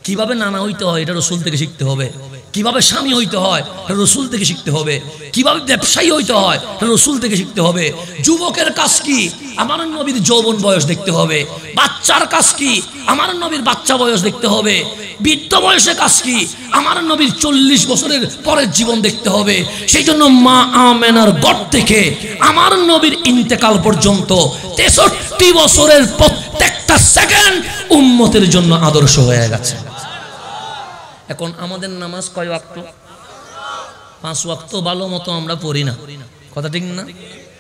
কিভাবে নানা হইতে হয় এটা রসুল থেকে শিখতে হবে, কিভাবে স্বামী হইতে হয় এটা রসুল থেকে শিখতে হবে, কিভাবে ব্যবসায়ী হইতে হয় এটা রসুল থেকে শিখতে হবে। যুবকের কাজ কি? আমার নবীর যৌবন বয়স দেখতে হবে। বাচ্চার কাজ কি? আমার নবীর বাচ্চা বয়স দেখতে হবে। বৃদ্ধ বয়সের কাজ কি? আমার নবীর 40 বছরের পরের জীবন দেখতে হবে। সেই জন্য মা আমেনার ঘর থেকে আমার নবীর ইন্তেকাল পর্যন্ত 63 বছরের প্রত্যেকটা সেকেন্ড উম্মতের জন্য আদর্শ হয়ে গেছে। এখন আমাদের নামাজ কয় ওয়াক্ত? 5 ওয়াক্ত ভালো মতো আমরা পড়ি না। কথা ঠিক না?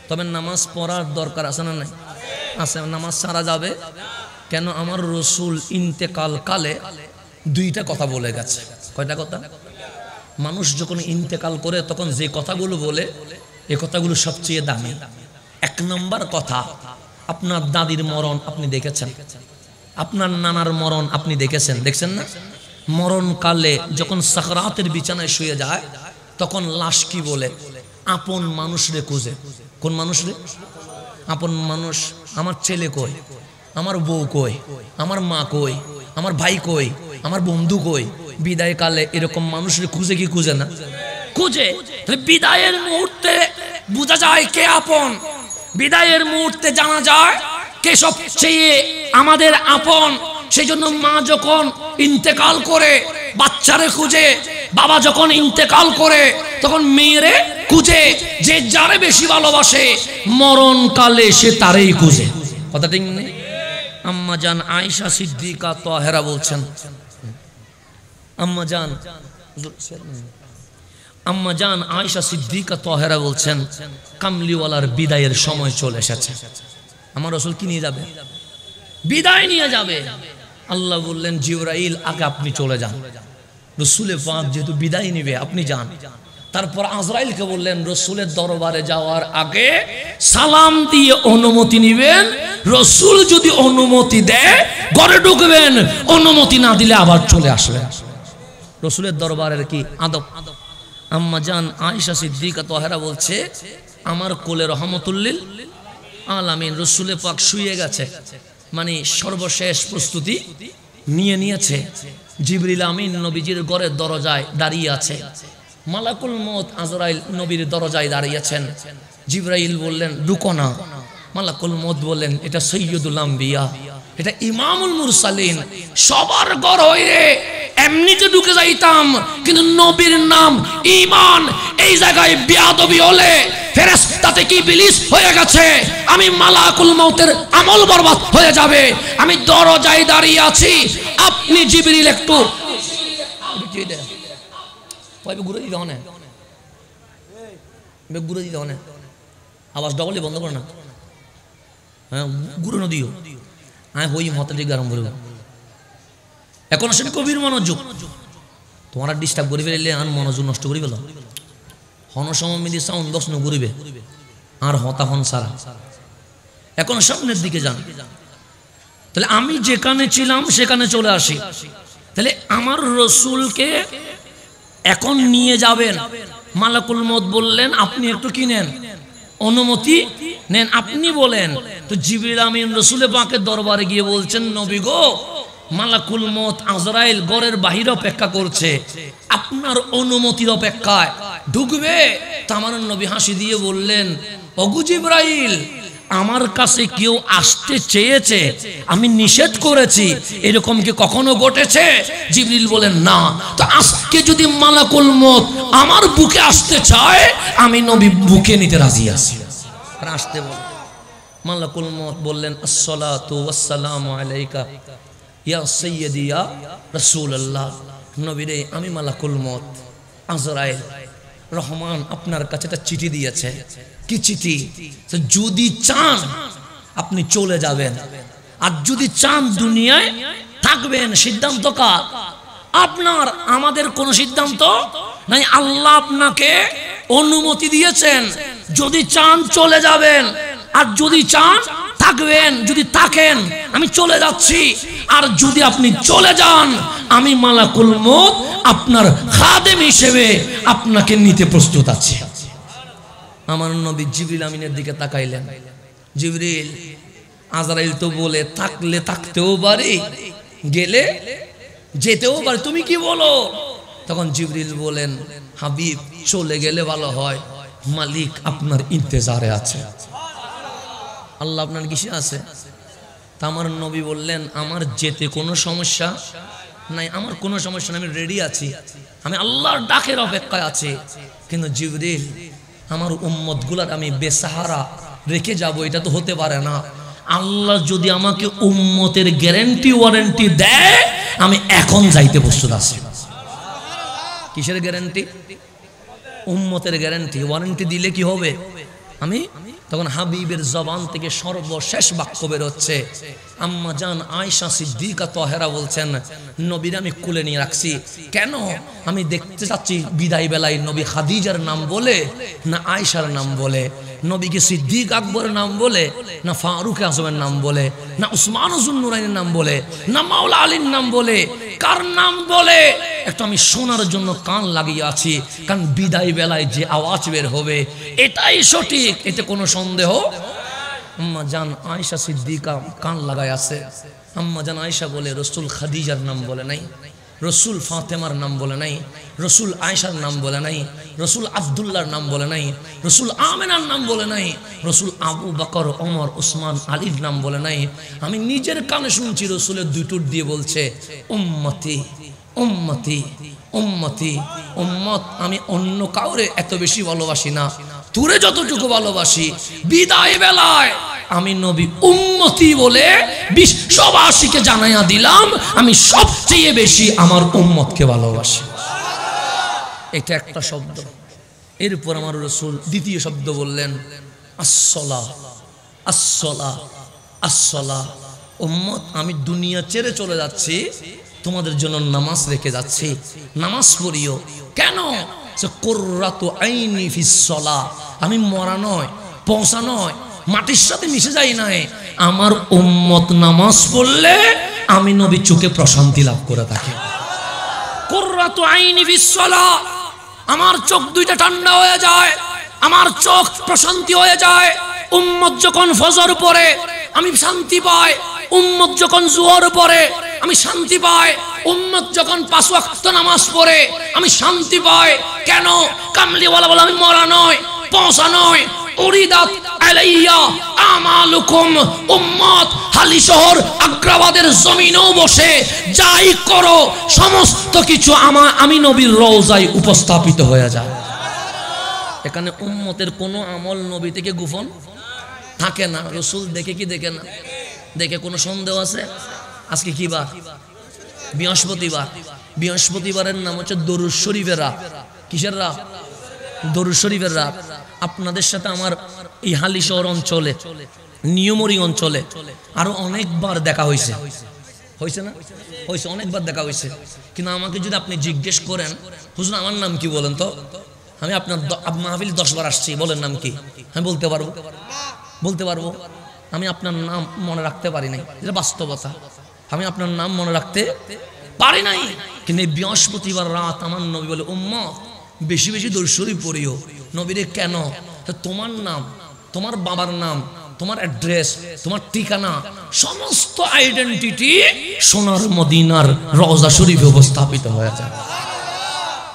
তবে নামাজ পড়ার দরকার আছে না নাই? আছে। নামাজ ছাড়া যাবে কেন? আমার রসুল ইন্তেকাল কালে 2টা কথা বলে গেছে। কয়টা কথা? মানুষ যখন ইন্তেকাল করে তখন যে কথাগুলো বলে এই কথাগুলো সবচেয়ে দামি। 1 নম্বর কথা, আপনার দাদির মরণ আপনি দেখেছেন, আপনার নানার মরণ আপনি দেখছেন না? মরণকালে যখন সাকরাতের বিছানায় শুয়ে যায় তখন লাশ কি বলে? আপন মানুষ রে খুঁজে। কোন মানুষ রে? আপন মানুষ। আমার ছেলে কই, আমার বউ কই, আমার মা কই, আমার ভাই কই, আমার বন্ধু কই? বিদায় কালে এরকম মানুষ রে খুঁজে কি খুঁজে না? খুঁজে। বিদায়ের মুহূর্তে বোঝা যায় কে আপন, বিদায়ের মুহূর্তে জানা যায় কে সবচেয়ে আমাদের আপন। সেই জন্য মা যখন ইন্তেকাল করে বাচ্চারে খুঁজে, বাবা যখন ইন্তেকাল করে তখন মেয়েরে খুঁজে, যে যারে বেশি ভালোবাসে মরণকালে সে তারেই খুঁজে। কথা ঠিক নেই? আম্মা জান আয়েশা সিদ্দিকা তাহেরা বলছেন, আম্মা জান আয়েশা সিদ্দিকা তাহেরা বলছেন, কামলিওয়ালার বিদায়ের সময় চলে এসেছে। আমার রাসূল কি নিয়ে যাবে? বিদায় নিয়ে যাবে। আল্লাহ বললেন, জিবরাইল আগে আপনি চলে যান, রাসূলে পাক যেহেতু বিদায় নেবে আপনি যান। তারপর আজরাইলকে বললেন, রাসূলের দরবারে যাওয়ার আগে সালাম দিয়ে অনুমতি নেবেন, রাসূল যদি অনুমতি দেয় ঘরে ঢুকবেন, অনুমতি না দিলে আবার চলে আসবেন। রাসূলের দরবারের কি আদব। আম্মা জান আয়েশা সিদ্দিকা তাহেরা বলছে, আমার কোলে রহমতুল্লিল আলামিন রাসূলে পাক শুয়ে গেছে, মানে সর্বশেষ প্রস্তুতি নিয়ে নিয়েছে। জিবরিল আমিন নবীজির ঘরের দরজায় দাঁড়িয়ে আছে, মালাকুল মউত আজরাইল নবীর দরজায় দাঁড়িয়েছেন। জিবরাইল বললেন, ঢুকো না। মালাকুল মউত বললেন, এটা সৈয়দুল আম্বিয়া, এটা ইমামুল মুরসালিন, সবার ঘর হয়ে এমনিতে ঢুকে যাইতাম, কিন্তু নবীর নাম ঈমান, এই জায়গায় বেয়াদবি হলে ফেরেশতাতে কি ইবলিস হয়ে গেছে, আমি মালাকুল মউতের আমল বরবাদ হয়ে যাবে। আমি দরজায় দাঁড়িয়ে আছি, আপনি জিবরিল একটু ঘুরে দিতে হনে, ঘুরে দিতে হনে, আওয়াজ ডবলি বন্ধ করে না, হ্যাঁ ঘুরে নদীও হ্যাঁ হই মতাটি গরম করে। এখন আসলে কবির মনোযোগ, তোমার ডিস্টার্ব করে ফেললে আর মনোযোগ নষ্ট করি ফেল, হন সময় মিলি সাউন্ড বক্স ঘুরিবে আর হতা হন সারা। এখন সামনের দিকে যান। তাহলে আমি যেখানে ছিলাম সেখানে চলে আসি। তাহলে আমার রাসূলকে এখন নিয়ে যাবেন। মালাকুল মউত বললেন, আপনি একটু কি নেন, অনুমতি নেন, আপনি বলেন। তো জিবরিল আমিন রাসূলে পাকের দরবারে গিয়ে বলছেন, নবী গো, মালাকুল মউত আজরাইল ঘরের বাহিরে অপেক্ষা করছে, আপনার অনুমতির অপেক্ষায়, ঢুকবে? তো আমার নবী হাসি দিয়ে বললেন, ওগো জিবরাইল, আমার কাছে কেউ আসতে চেয়েছে, আমি নিষেধ করেছি, এরকম কি কখনো ঘটেছে? জিবরিল বলেন, না। তো আজকে যদি মালাকুল মউত আমার বুকে আসতে চায়, আমি নবী বুকে নিতে রাজি আছি। আসতে বল। মালাকুল মউত বললেন, আসসালাতু ওয়াসসালামু আলাইকা ইয়া সাইয়্যিদি ইয়া রাসূলুল্লাহ। নবী রে, আমি মালাকুল মউত আজরাইল, রহমান আপনার কাছে একটা চিঠি দিয়েছে। কি চিঠি? যদি চান আপনি চলে যাবেন, আর যদি চান দুনিয়ায় থাকবেন। সিদ্ধান্ত কার? আপনার। আমাদের কোনো সিদ্ধান্ত নাই, আল্লাহ আপনাকে অনুমতি দিয়েছেন। যদি চান চলে যাবেন, আর যদি চান থাকবেন। যদি থাকেন আমি চলে যাচ্ছি, আর যদি আপনি চলে যান আমি মালাকুল মউত আপনার খাদেম হিসেবে আপনাকে নিতে প্রস্তুত আছি। আমার নবী জিবরিল আমিনের দিকে তাকাইলেন। জিবরিল, আজরাইল তো বলে থাকলে থাকতেও পারে, গেলে যেতেও পারে, তুমি কি বলো? তখন জিবরিল বলেন, হাবিব, চলে গেলে ভালো হয়, মালিক আপনার ইন্তজারে আছে। আল্লাহ আপনার কিসে আছে? তা আমার নবী বললেন, আমার যেতে কোনো সমস্যা নাই, আমার কোনো সমস্যা নাই, আমি রেডি আছি, আমি আল্লাহর ডাকের অপেক্ষায় আছি। কিন্তু জিবরিল, আমার উম্মতগুলার আমি বেসাহারা রেখে যাব, এটা তো হতে পারে না। আল্লাহ যদি আমাকে উম্মতের গ্যারান্টি ওয়ারেন্টি দেয়, আমি এখন যাইতে প্রস্তুত আছি। কিসের গ্যারান্টি? উম্মতের গ্যারান্টি। ওয়ারেন্টি দিলে কি হবে? আমি তখন হাবিবের জবান থেকে সর্বশেষ বাক্য বের হচ্ছে। আম্মা জান আয়েশা সিদ্দিকা তাহেরা বলছেন, নবীর আমি কোলে নিয়ে রাখছি। কেন? আমি দেখতে চাচ্ছি বিদায় বেলায় নবী খাদিজার নাম বলে না আয়েশার নাম বলে, নবীকে সিদ্দিক আকবরের নাম বলে না ফারুক আজমের নাম বলে, না উসমান জুন্নুরাইনের নাম বলে, না মাওলা আলীর নাম বলে, কার নাম বলে একটু আমি শোনার জন্য কান লাগিয়ে আছি। কারণ বিদায় বেলায় যে আওয়াজ বের হবে এটাই সঠিক, এতে কোনো সন্দেহ। আম্মা জান আয়েশা সিদ্দিকা কান লাগায় আছে। আম্মা জান আয়েশা বলে, রাসূল খাদিজার নাম বলে নাই, রাসূল ফাতেমার নাম বলে নাই, রাসূল আয়েশার নাম বলে নাই, রাসূল আব্দুল্লাহর নাম বলে নাই, রাসূল আমেনার নাম বলে নাই, রাসূল আবু বকর, ওমর, উসমান, আলীর নাম বলে নাই। আমি নিজের কানে শুনছি রাসূলের দুই টুট দিয়ে বলছে, উম্মতি উম্মতি উম্মতি উম্মত আমি অন্য কাউরে এত বেশি ভালোবাসি না, তুরে যতটুকু ভালোবাসি বিদায় বেলায় আমি নবী উম্মতি বলে বিশ্ববাসীকে জানাইয়া দিলাম আমি সবচেয়ে বেশি আমার উম্মতকে ভালোবাসি। এটা একটা শব্দ। এরপর আমার রাসূল দ্বিতীয় শব্দ বললেন আসসালাহ আসসালাহ আসসালাহ। উম্মত আমি দুনিয়া ছেড়ে চলে যাচ্ছি, তোমাদের জন্য নামাজ রেখে যাচ্ছি, নামাজ পড়িও। কেন? কুররাতু আইনি ফিস সালাহ। আমি মরা নয়, পৌঁছা নয়, মাটির সাথে মিশে যাই নাই। আমার উম্মত নামাজ পড়লে আমি নবী চোখে প্রশান্তি লাভ করে থাকি। কুররাতু আইনি ফিস সালাহ, আমার চোখ দুইটা ঠান্ডা হয়ে যায়, আমার চোখ প্রশান্তি হয়ে যায়। উম্মত যখন ফজর পড়ে আমি শান্তি পাই, উম্মত যখন জোহর পড়ে আমি শান্তি পাই, উম্মত যখন 5 ওয়াক্ত নামাজ পড়ে আমি শান্তি পাই। কেন? কামলিওয়ালা বলে আমি মরা নয়, পৌঁছা নয়। উরিদাত আলাইয়া আমালুকুম। উম্মত হালি শহর আগ্রাবাদের জমিনেও বসে যাই করো সমস্ত কিছু আমি নবীর রওজায় উপস্থাপিত হয়ে যায়। এখানে উম্মতের কোনো আমল নবী থেকে গোপন থাকে না। রাসূল দেখে কি দেখে না? দেখে কোনো সন্দেহ আছে? আজকে কি বার? বৃহস্পতিবার। বৃহস্পতিবারের নাম হচ্ছে দরুদ শরীফের রাত। কিসের রাত? দরুদ শরীফের রাত। আপনাদের সাথে আমার এই হালিশহর অঞ্চলে, নিয়মরি অঞ্চলে আরো অনেকবার দেখা হয়েছে। হয়েছে না? হয়েছে, অনেকবার দেখা হয়েছে। কিন্তু আমাকে যদি আপনি জিজ্ঞেস করেন হুজুর আমার নাম কি বলেন তো, আমি আপনার মাহফিল 10 বার আসছি, বলেন নাম কি? আমি বলতে পারবো, বলতে পারবো। আমি আপনার নাম মনে রাখতে পারি নাই, এটা বাস্তবতা। আমি আপনার নাম মনে রাখতে পারি নাই। কিন্তু এই বৃহস্পতিবার রাত আমার নবী বলে উম্মত বেশি বেশি দরুদ শরীফ পড়িও। নবীরে কেন? তোমার নাম, তোমার বাবার নাম, তোমার অ্যাড্রেস, তোমার ঠিকানা, সমস্ত আইডেন্টিটি সোনার মদিনার রওজা শরীফে উপস্থাপিত হয়ে যায়।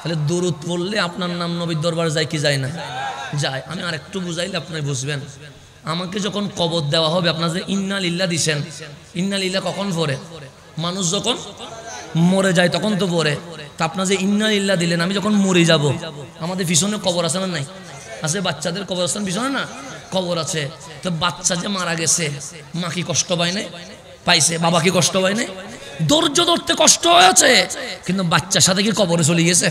তাহলে দরুদ পড়লে আপনার নাম নবীর দরবারে যায় কি যায় না? যায়। আমি আর একটু বুঝাইলে আপনি বুঝবেন। আমাকে যখন কবর দেওয়া হবে, আপনার যে ইন্না লিল্লাহ দিছেন, ইন্না লিল্লাহ কখন পড়ে? মানুষ যখন মরে যায় তখন তো পড়ে। তা আপনার যে ইন্না লিল্লাহ দিলেন, আমি যখন মরে যাব, আমাদের পিছনে কবর আছে না নাই? আছে। বাচ্চাদের কবরস্থান পিছনে না কবর আছে। তো বাচ্চা যে মারা গেছে, মা কি কষ্ট পায় নাই? পাইছে। বাবা কি কষ্ট পায় নাই? ধৈর্য ধরতে কষ্ট হয়েছে, কিন্তু বাচ্চার সাথে কি কবরে চলে গেছে?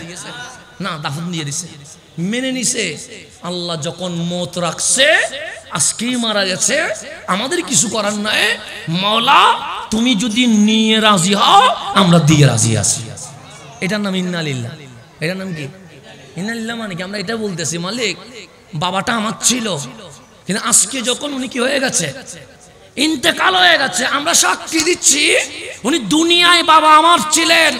না, দাফন দিয়ে দিছে, মেনে নিছে। আল্লাহ যখন মত রাখছে, আজকেই মারা গেছে, আমাদের কিছু করার নাই। মাওলা তুমি যদি নিয়ে রাজি হও, আমরা দিয়ে রাজি আছি। এটার নাম ইন্না লিল্লাহ। এটার নাম কি? ইন্না লিল্লাহ মানে কি? আমরা এটা বলতেছি মালিক বাবাটা আমার ছিল, কিন্তু আজকে যখন উনি কি হয়ে গেছে, ইন্তেকাল হয়ে গেছে, আমরা সাক্ষী দিচ্ছি উনি দুনিয়ায় বাবা আমার ছিলেন,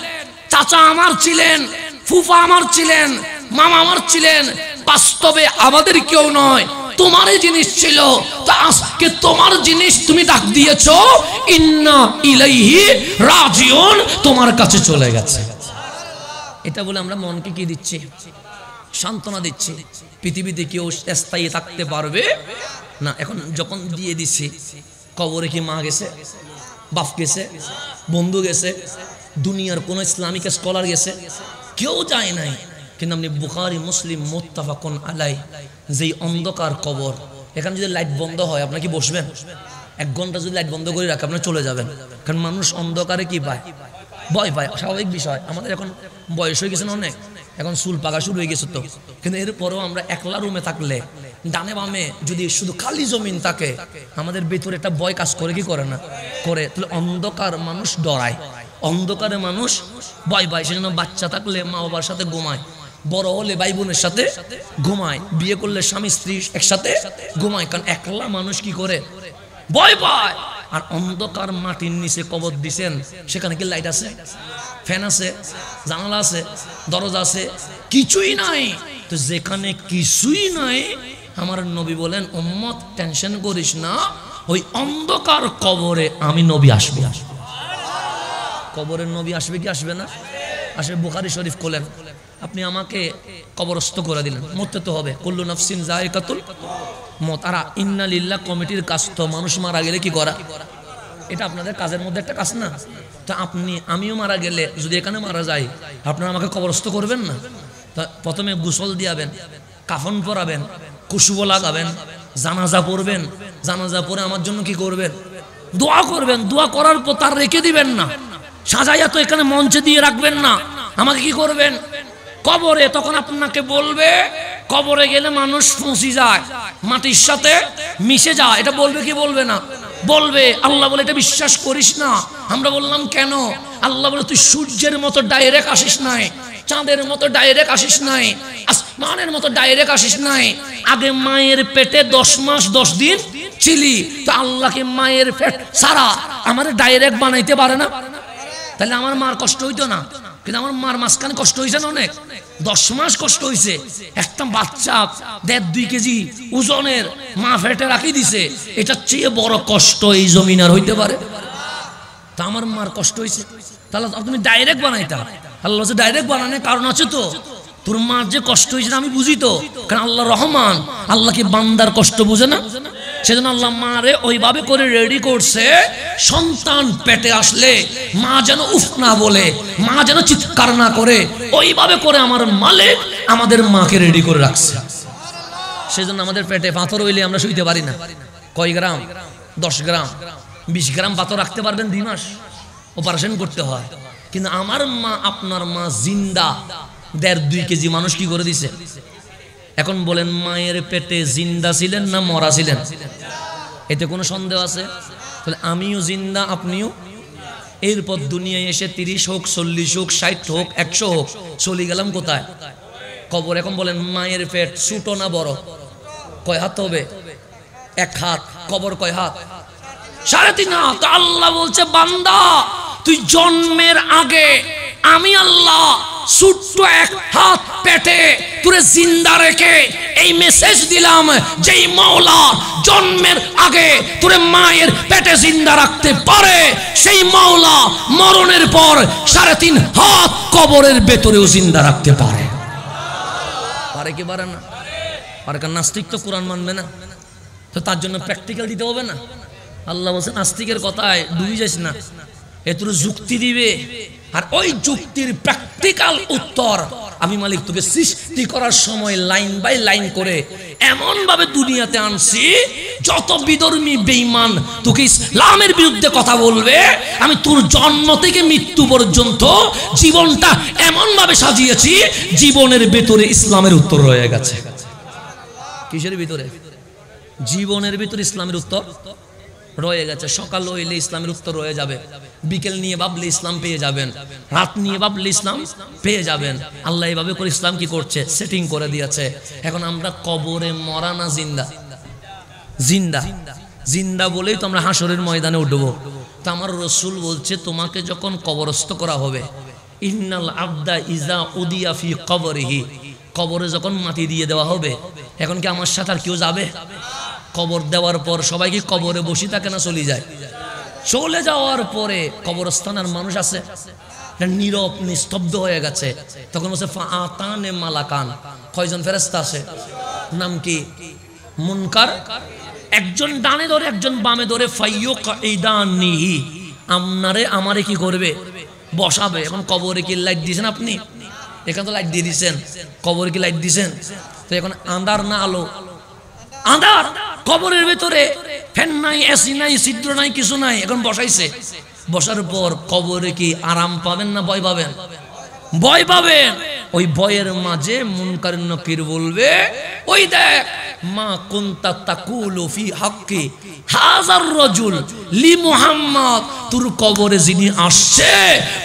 চাচা আমার ছিলেন, ফুফা আমার ছিলেন, মামা আমার ছিলেন, বাস্তবে আমাদের কেউ নয়, তোমারই জিনিস ছিল। তো আজকে তোমার জিনিস তুমি ডাক দিয়েছো, ইন্না ইলাইহি রাজিউন, তোমার কাছে চলে গেছে। এটা বলে আমরা মনকে কি দিচ্ছি? সান্ত্বনা দিচ্ছি। পৃথিবীতে কেউ স্থায়ী থাকতে পারবে না। এখন যখন দিয়ে দিচ্ছি, কবরে কি মা গেছে, বাপ গেছে, বন্ধু গেছে, দুনিয়ার কোন ইসলামিক স্কলার গেছে? কেউ যায় নাই। কিন্তু আপনি বুখারী মুসলিম মুত্তাফাকুন আলাই, যেই অন্ধকার কবর, এখানে যদি লাইট বন্ধ হয় আপনার কি বসবেন? 1 ঘন্টা যদি লাইট বন্ধ করে রাখে আপনার চলে যাবেন। কারণ মানুষ অন্ধকারে কি পায়? ভয় পায়। স্বাভাবিক বিষয়। আমাদের এখন বয়স হয়ে গেছে না অনেক, এখন চুল পাকা শুরু হয়ে গেছে তো। কিন্তু এরপরেও আমরা একলা রুমে থাকলে, ডানে বামে যদি শুধু খালি জমিন থাকে, আমাদের ভেতরে একটা ভয় কাজ করে কি করে না? করে। তাহলে অন্ধকার মানুষ ডরায়, অন্ধকারে মানুষ ভয় পায়। সেজন্য বাচ্চা থাকলে মা বাবার সাথে ঘুমায়, বড় হলে ভাই বোনের সাথে ঘুমায়, বিয়ে করলে স্বামী স্ত্রী একসাথে ঘুমায়। কারণ একলা মানুষ কি করে? ভয় পায়। আর অন্ধকার মাটির নিচে কবর দিছেন, সেখানে কি লাইট আছে, ফ্যান আছে, জানালা আছে, দরজা আছে? কিছুই নাই। তো যেখানে কিছুই নাই, আমার নবী বলেন উম্মত টেনশন করিস না, ওই অন্ধকার কবরে আমি নবী আসবে। কবরের নবী আসবে কি আসবে না? আসবে। বুখারী শরীফ খোলেন, আপনি আমাকে কবরস্থ করে দিলেন, মরতে তো হবে, কুল্লু নাফসিন যায়কাতুল মত। আর ইন্না লিল্লাহ কমিটির কাজ তো মানুষ মারা গেলে কি করা, এটা আপনাদের কাজের মধ্যে একটা কাজ না? তো আমিও মারা গেলে যদি এখানে মারা যাই, আপনারা আমাকে কবরস্থ করবেন না? তা প্রথমে গোসল দিয়াবেন, কাফন পরাবেন, কুশুব লাগাবেন, জানাজা পড়বেন, জানাজা পড়ে আমার জন্য কি করবেন? দোয়া করবেন। দোয়া করার পর তার রেখে দিবেন না, সাজাইয়া তো এখানে মঞ্চে দিয়ে রাখবেন না। আমাকে কি করবেন? কবরে, তখন আপনাকে বলবে, কবরে গেলে মানুষ ফুঁসি যায়, মাটির সাথে মিশে যায়, এটা বলবে কি বলবে না? বলবে। আল্লাহ বলে এটা বিশ্বাস করিস না। আমরা বললাম কেন? আল্লাহ বলে তুই সূর্যের মতো ডাইরেক্ট আসিস নাই, চাঁদের মতো ডাইরেক্ট আসিস নাই, আসমানের মতো ডাইরেক্ট আসিস নাই। আগে মায়ের পেটে 10 মাস 10 দিন ছিলি, তো আল্লাহকে মায়ের পেট সারা আমাদের ডাইরেক্ট বানাইতে পারে না? তাহলে আমার মার কষ্ট হইতো না? কিন্তু আমার মার মাঝখানে কষ্ট হয়েছে না অনেক। 10 মাস কষ্ট হয়েছে। একটা বাচ্চা 1.5-2 কেজি ওজনের মা পেটে রাখি দিছে, এটার চেয়ে বড় কষ্ট এই জমিন আর হইতে পারে? তা আমার মার কষ্ট হয়েছে, তাহলে তুমি ডাইরেক্ট বানাইতা। আল্লাহ ডাইরেক্ট বানানোর কারণ আছে তো। তোর মার যে কষ্ট হয়েছে আমি বুঝি তো, কারণ আল্লাহ রহমান, আল্লাহ কি বান্দার কষ্ট বুঝে না? সেজন্য আল্লাহ মারে ওইভাবে করে রেডি করছে, সন্তান পেটে আসলে মা যেন উফ না বলে, মা যেন চিৎকার না করে, ওইভাবে করে আমার মালিক আমাদের মাকে রেডি করে রাখছে। সেজন্য আমাদের পেটে পাথর হইলে আমরা শুইতে পারি না। কয় গ্রাম? 10 গ্রাম 20 গ্রাম পাথর রাখতে পারবেন 2 মাস, অপারেশন করতে হয়। কিন্তু আমার মা, আপনার মা জিন্দা 1.5-2 কেজি মানুষ কি করে দিছে? এখন বলেন, মায়ের পেটে জিন্দা ছিলেন না মরা ছিলেন? এতে কোনো সন্দেহ আছে? তাহলে আমিও জিন্দা, আপনিও। এরপর দুনিয়ায় এসে 30 হোক, 40 হোক, 60 হোক, 100 হোক, চলে গেলাম কোথায়? কবর। এখন বলেন, মায়ের পেট ছোট না বড়? কয় হাত হবে? 1 হাত। কবর কয় হাত? 3.5 হাত। আল্লাহ বলছে, বান্দা তুই জন্মের আগে আমি আল্লাহ ছোট্ট 1 হাত পেটে তোরে জিন্দা রেখে এই মেসেজ দিলাম, যেই মাওলা জন্মের আগে তোরে মায়ের পেটে জিন্দা রাখতে পারে, সেই মাওলা মরণের পর 3.5 হাত কবরের ভেতরেও জিন্দা রাখতে পারে। পারে কি পারে না? আর কারণ নাস্তিক তো কোরআন মানবে না, তো তার জন্য প্র্যাকটিক্যাল দিতে হবে না? আল্লাহ বলছে, নাস্তিকের কথায় ডুবে যাস না, এত যুক্তি দিবে, আর ওই যুক্তির প্র্যাকটিক্যাল উত্তর আমি মালিক তোকে সৃষ্টি করার সময় লাইন বাই লাইন করে এমন ভাবে দুনিয়াতে আনছি, যত বিধর্মী বেঈমান তোকে ইসলামের বিরুদ্ধে কথা বলবে, আমি তোর জন্ম থেকে মৃত্যু পর্যন্ত জীবনটা এমন ভাবে সাজিয়েছি, জীবনের ভেতরে ইসলামের উত্তর রয়ে গেছে। কিসের ভিতরে? জীবনের ভিতরে ইসলামের উত্তর রয়ে গেছে। সকাল হইলে ইসলামের উত্তর রয়ে যাবে, বিকেল নিয়ে ভাবলে ইসলাম পেয়ে যাবেন, রাত নিয়ে ভাবলে ইসলাম পেয়ে যাবেন। আল্লাহ এইভাবে করে ইসলাম কি করছে? সেটিং করে দিয়েছে। এখন আমরা কবরে মরা না জিন্দা? জিন্দা। জিন্দা বলেই তো আমরা হাসরের ময়দানে উঠবো। তা আমার রসুল বলছে, তোমাকে যখন কবরস্থ করা হবে, ইন্নাল আবদা ইজা উদিয়া ফি কবরিহি, কবরে যখন মাটি দিয়ে দেওয়া হবে, এখন কি আমার সাথে আর কেউ যাবে? কবর দেওয়ার পর সবাই কি কবরে বসে থাকে না চলে যায়? চলে যাওয়ার পরে কবরস্থানের মানুষ আছে, নীরব নিস্তব্ধ হয়ে গেছে। তখন বলছে, ফাআতানে মালাকান, কয়জন ফেরেশতা আছে? নাম কি? মুনকার। একজন ডানে ধরে, একজন বামে ধরে, ফাইয়ুকাইদানিহি, আপনারে আমারে কি করবে? বসাবে। এখন কবরে কি লাইট দিয়েছেন আপনি? এখানে তো লাইট দিয়ে দিচ্ছেন, কবরে কি লাইট দিয়েছেন? তো এখন আন্ধার না আলো? আন্ধার। কবরের ভেতরে ফ্যান নাই, এসি নাই, ছিদ্র নাই, কিছু নাই। এখন বসাইছে। বসার পর কবরে কি আরাম পাবেন না ভয় পাবেন? ভয় পাবেন। ওই ভয়ের মাঝে মুনকার নকির বলবে, ওই দেখ, মা কুনতা তাকুলু ফি হাক্কি হাযার রাজুল লি মুহাম্মদ, তোর কবরে যিনি আসছে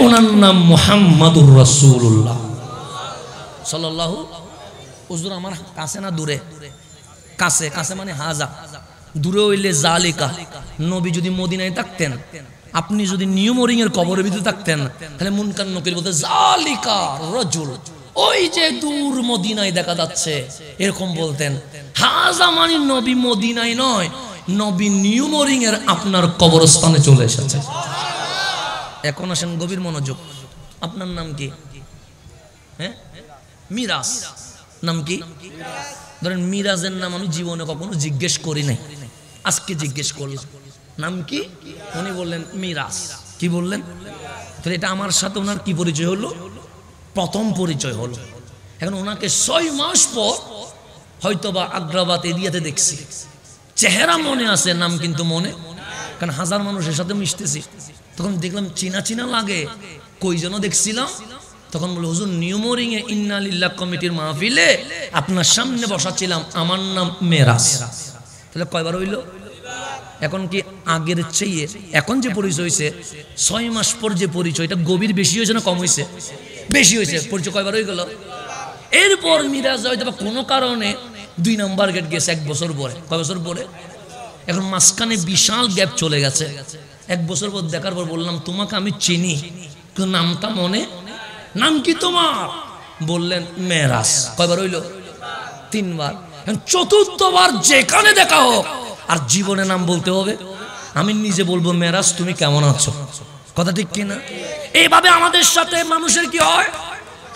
ওনার নাম মুহাম্মাদুর রাসূলুল্লাহ সাল্লাল্লাহু। হুজুর আমার কাছে না দূরে? কাছে। কাছে মানে হাজা, দূরে হইলে জালিকা। নবী যদি মদিনায় থাকতেন, আপনি যদি নিউমরিং এর কবরের ভিতরে থাকতেন, তাহলে মুনকার নকির বলতে জালিকা রাজুল, ওই যে দূর মদিনায় দেখা যাচ্ছে, এরকম বলতেন। হাজা মানে নবী মদিনায় নয়, নবী নিউমরিং এর আপনার কবরস্থানে চলে এসেছে। এখন আসেন গভীর মনোযোগ। আপনার নাম কি? হ্যাঁ, মিরাজ। নাম কি? ধরেন মিরাজের নাম আমি জীবনে কখনো জিজ্ঞেস করি নাই, আজকে জিজ্ঞেস করলাম, নাম কি? উনি বললেন মিরাজ। কি বললেন? তাহলে এটা আমার সাথে ওনার কি পরিচয় হলো? প্রথম পরিচয় হলো। এখন ওনাকে 6 মাস পর হয়তোবা আগ্রাবাদ এরিয়াতে দেখছি, চেহারা মনে আছে, নাম কিন্তু মনে, কারণ হাজার মানুষের সাথে মিশতেছি। তখন দেখলাম চিনা চিনা লাগে, কই যেন দেখছিলাম। তখন বলে, হুজুর নিউমোরিং এ ইন্না লিল্লাহ কমিটির মাহফিলে আপনার সামনে বসাছিলাম, আমার নাম মেরাজ। তাহলে কয়বার হইল? এখন কি আগের চেয়ে এখন যে পরিচয় হয়েছে 6 মাস পর যে পরিচয়টা গভীর বেশি হয়েছে না কম হয়েছে? বেশি হয়েছে। পরিচয় কয়বার হয়ে গেল? এরপর মিরাজ হয়তো কোনো কারণে 2 নাম্বার গেট গেছে 1 বছর পরে। কয় বছর পরে? এখন মাঝখানে বিশাল গ্যাপ চলে গেছে। 1 বছর পর দেখার পর বললাম, তোমাকে আমি চিনি কিন্তু নামটা মনে, নাম কি তোমার? বললেন মেরাজ। কয়বার হইল? 3 বার। চতুর্থবার যেখানে দেখা হোক আর জীবনে নাম বলতে হবে। আমি নিজে বলবো, মেরাজ তুমি কেমন আছো? কথা ঠিক কিনা? এইভাবে আমাদের সাথে মানুষের কি হয়?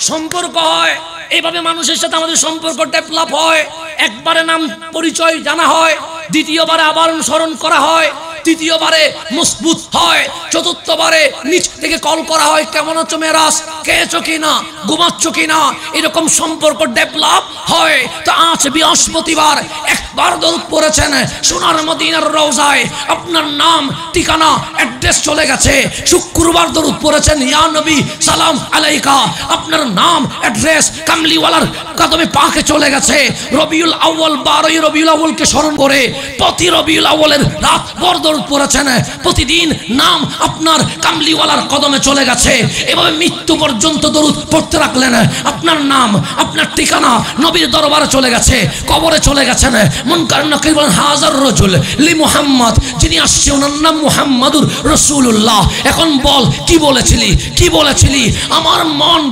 সম্পর্ক হয়। এইভাবে মানুষের সাথে আমাদের সম্পর্ক ডেভেলপ হয়। একবারে নাম পরিচয় জানা হয়, দ্বিতীয়বারে আবার স্মরণ করা হয়, তৃতীয়বারে মজবুত হয়, চতুর্থবারে নিচ থেকে কল করা হয়, কেমন আছো মেরাজ, খেয়েছো কিনা, ঘুমাচ্ছ কিনা, এরকম সম্পর্ক ডেভেলপ হয়। তো আজ বৃহস্পতিবার একবার দরুদ পড়েছেন সোনার মদিনার রওজায়, আপনার নাম ঠিকানা অ্যাড্রেস চলে গেছে। শুক্রবার দরুদ পড়েছেন, ইয়া নবী সালাম আলাইকা, আপনার নাম অ্যাড্রেস কামলিওয়ালার কদমে পাকে চলে গেছে। রবিউল আউয়াল 12 রবিউল আউয়ালকে স্মরণ করে প্রতি রবিউল আউয়ালের রাত ভর দরুদ পড়েছেন, প্রতিদিন নাম আপনার কামলিওয়ালার কদমে চলে গেছে। এভাবে মৃত্যু পর্যন্ত দরুদ পড়তে রাখলেন, আপনার নাম আপনার ঠিকানা নবীর দরবারে চলে গেছে, কবরে চলে গেছেন। মুনকার নাকির বলেন, হাজার রাজুল লি মুহাম্মদ, যিনি আসছে ওনার নাম মুহাম্মাদুর রাসূলুল্লাহ। এখন বল কি বলেছিলি, কি বলেছিলি? আমার মন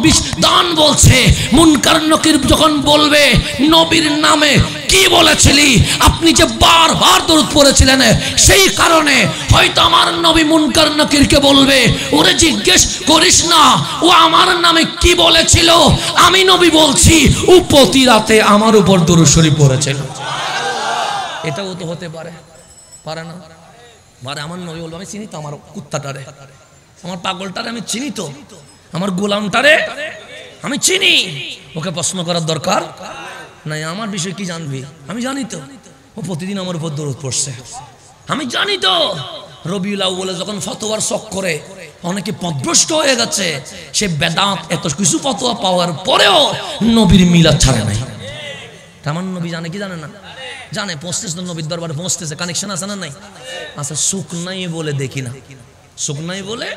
দান বলছে, মুনকার নাকির যখন বলবে নবীর নামে কি বলেছিলি, আপনি যে বারবার দরুদ পড়েছিলেন সেই কারণে হয়তো আমার নবী মুনকার নাকিরকে বলবে, ওরে জিজ্ঞেস করিস না ও আমার নামে কি বলেছিল, আমি নবী বলছি ও প্রতি রাতে আমার উপর দরুদ শরীফ পড়েছিল। এটাও তো হতে পারে, পারে না? মানে আমার নবী বলবো, আমি চিনি তো আমার কুত্তাটারে, আমার পাগলটারে আমি চিনি তো, আমার গোলামটারে আমি চিনি, ওকে প্রশ্ন করার দরকার নাই। আমার বিষয় কি জানবি? আমি জানি তো ও প্রতিদিন আমার উপর দরুদ পড়ছে, আমি জানি তো। রবিউল আউয়ালে যখন ফতোয়ার চক্করে অনেকে পথভ্রষ্ট হয়ে গেছে, সে বেদাত এত কিছু ফতোয়া পাওয়ার পরেও নবীর মিলাদ ছাড়ে নাই। আমার নবী জানে কি জানে না? জানে, পৌঁছতেছে তো নবীর দরবারে, পৌঁছতেছে, কানেকশন আছে না নাই? আচ্ছা, সুখ নাই বলে দেখি না, সুখ নাই বলে।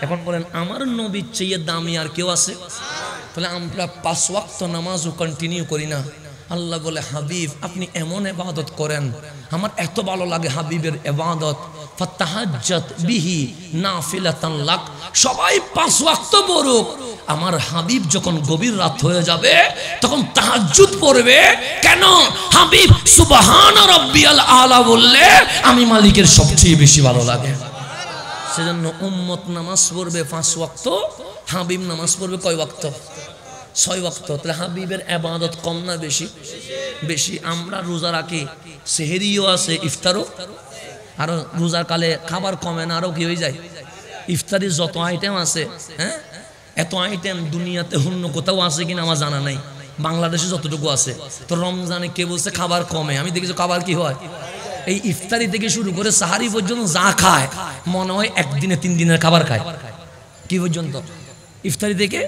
এখন বলেন, আমার নবীর চেয়ে দামি আর কেউ আছে? তাহলে আমরা 5 ওয়াক্ত নামাজও কন্টিনিউ করি না। আল্লাহ বলে, হাবিব আপনি এমন ইবাদত করেন, আমার এত ভালো লাগে হাবিবের ইবাদত, ফাতাহাজ্জাত বিহি নাফিলাতান লাক। সবাই 5 ওয়াক্ত পড়ুক, আমার হাবিব যখন গভীর রাত হয়ে যাবে তখন তাহাজ্জুদ পড়বে। কেন? হাবিব সুবহান রাব্বিয়াল আলা বললে আমি মালিকের সবচেয়ে বেশি ভালো লাগে। সেজন্য উম্মত নামাজ পড়বে 5 ওয়াক্ত, হাবিব নামাজ পড়বে কয় ওয়াক্ত? 6 ওয়াক্ত। তাহলে হাবিবের ইবাদত কম না বেশি? বেশি। আমরা রোজা রাখি, সেহরিও আছে, ইফতারও, আর রোজার কালে খাবার কমে না, আরো কি হয়ে যায়? ইফতারির যত আইটেম আছে, হ্যাঁ, এত আইটেম দুনিয়াতে অন্য কোথাও আছে কিনা আমার জানা নাই, বাংলাদেশে যতটুকু আছে। তো রমজানে কে বলছে খাবার কমে? আমি দেখেছি খাবার কি হয়, এই ইফতারি থেকে শুরু করে সাহারি পর্যন্ত যা খায় মনে হয় একদিনে 3 দিনের খাবার খায়। কি পর্যন্ত? ইফতারি থেকে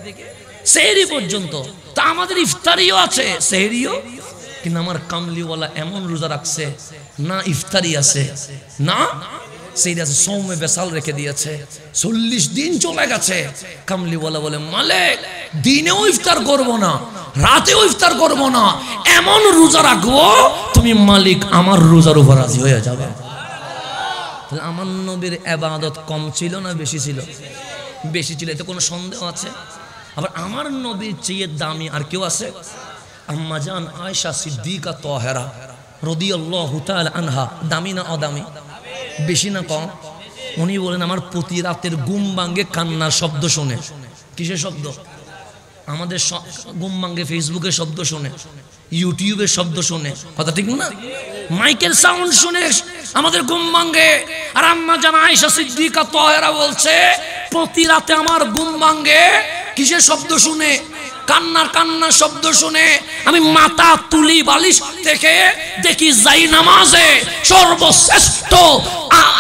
সেহরি পর্যন্ত। তা আমাদের ইফতারিও আছে, সেহরিও, কিন্তু আমার কামলিওয়ালা এমন রোজা রাখছে, না ইফতারি আছে না সেহরি আছে, সৌমে বেসাল রেখে দিয়েছে। 40 দিন চলে গেছে। কামলিওয়ালা বলে, মালিক দিনেও ইফতার করব না, রাতেও ইফতার করব না, এমন রোজা রাখবো তুমি মালিক আমার রোজার উপর রাজি হয়ে যাবে। তাহলে আমার নবীর ইবাদত কম ছিল না বেশি ছিল? বেশি ছিল, এতে কোনো সন্দেহ আছে? আবার আমার নবীর চেয়ে দামি আর কেউ আছে? আম্মা জান আয়েশা সিদ্দিকা তাহেরা রাদিয়াল্লাহু তাআলা আনহা দামি না অদামি? বেশি না কম? উনি বলেন, আমার প্রতি রাতের ঘুম ভাঙে কান্নার শব্দ শুনে। কিসের শব্দ? আমাদের ঘুম ভাঙে ফেসবুকের শব্দ শুনে, ইউটিউবের শব্দ শুনে, কথা ঠিক না? মাইকের সাউন্ড শুনে আমাদের ঘুম ভাঙে। আর আম্মা জান আয়েশা সিদ্দিকা তাহেরা বলছে, প্রতি রাতে আমার ঘুম ভাঙে কিসের শব্দ শুনে? কান্নার শব্দ শুনে। আমি মাথা তুলি বালিশ থেকে, দেখি যাই নামাজে সর্বশ্রেষ্ঠ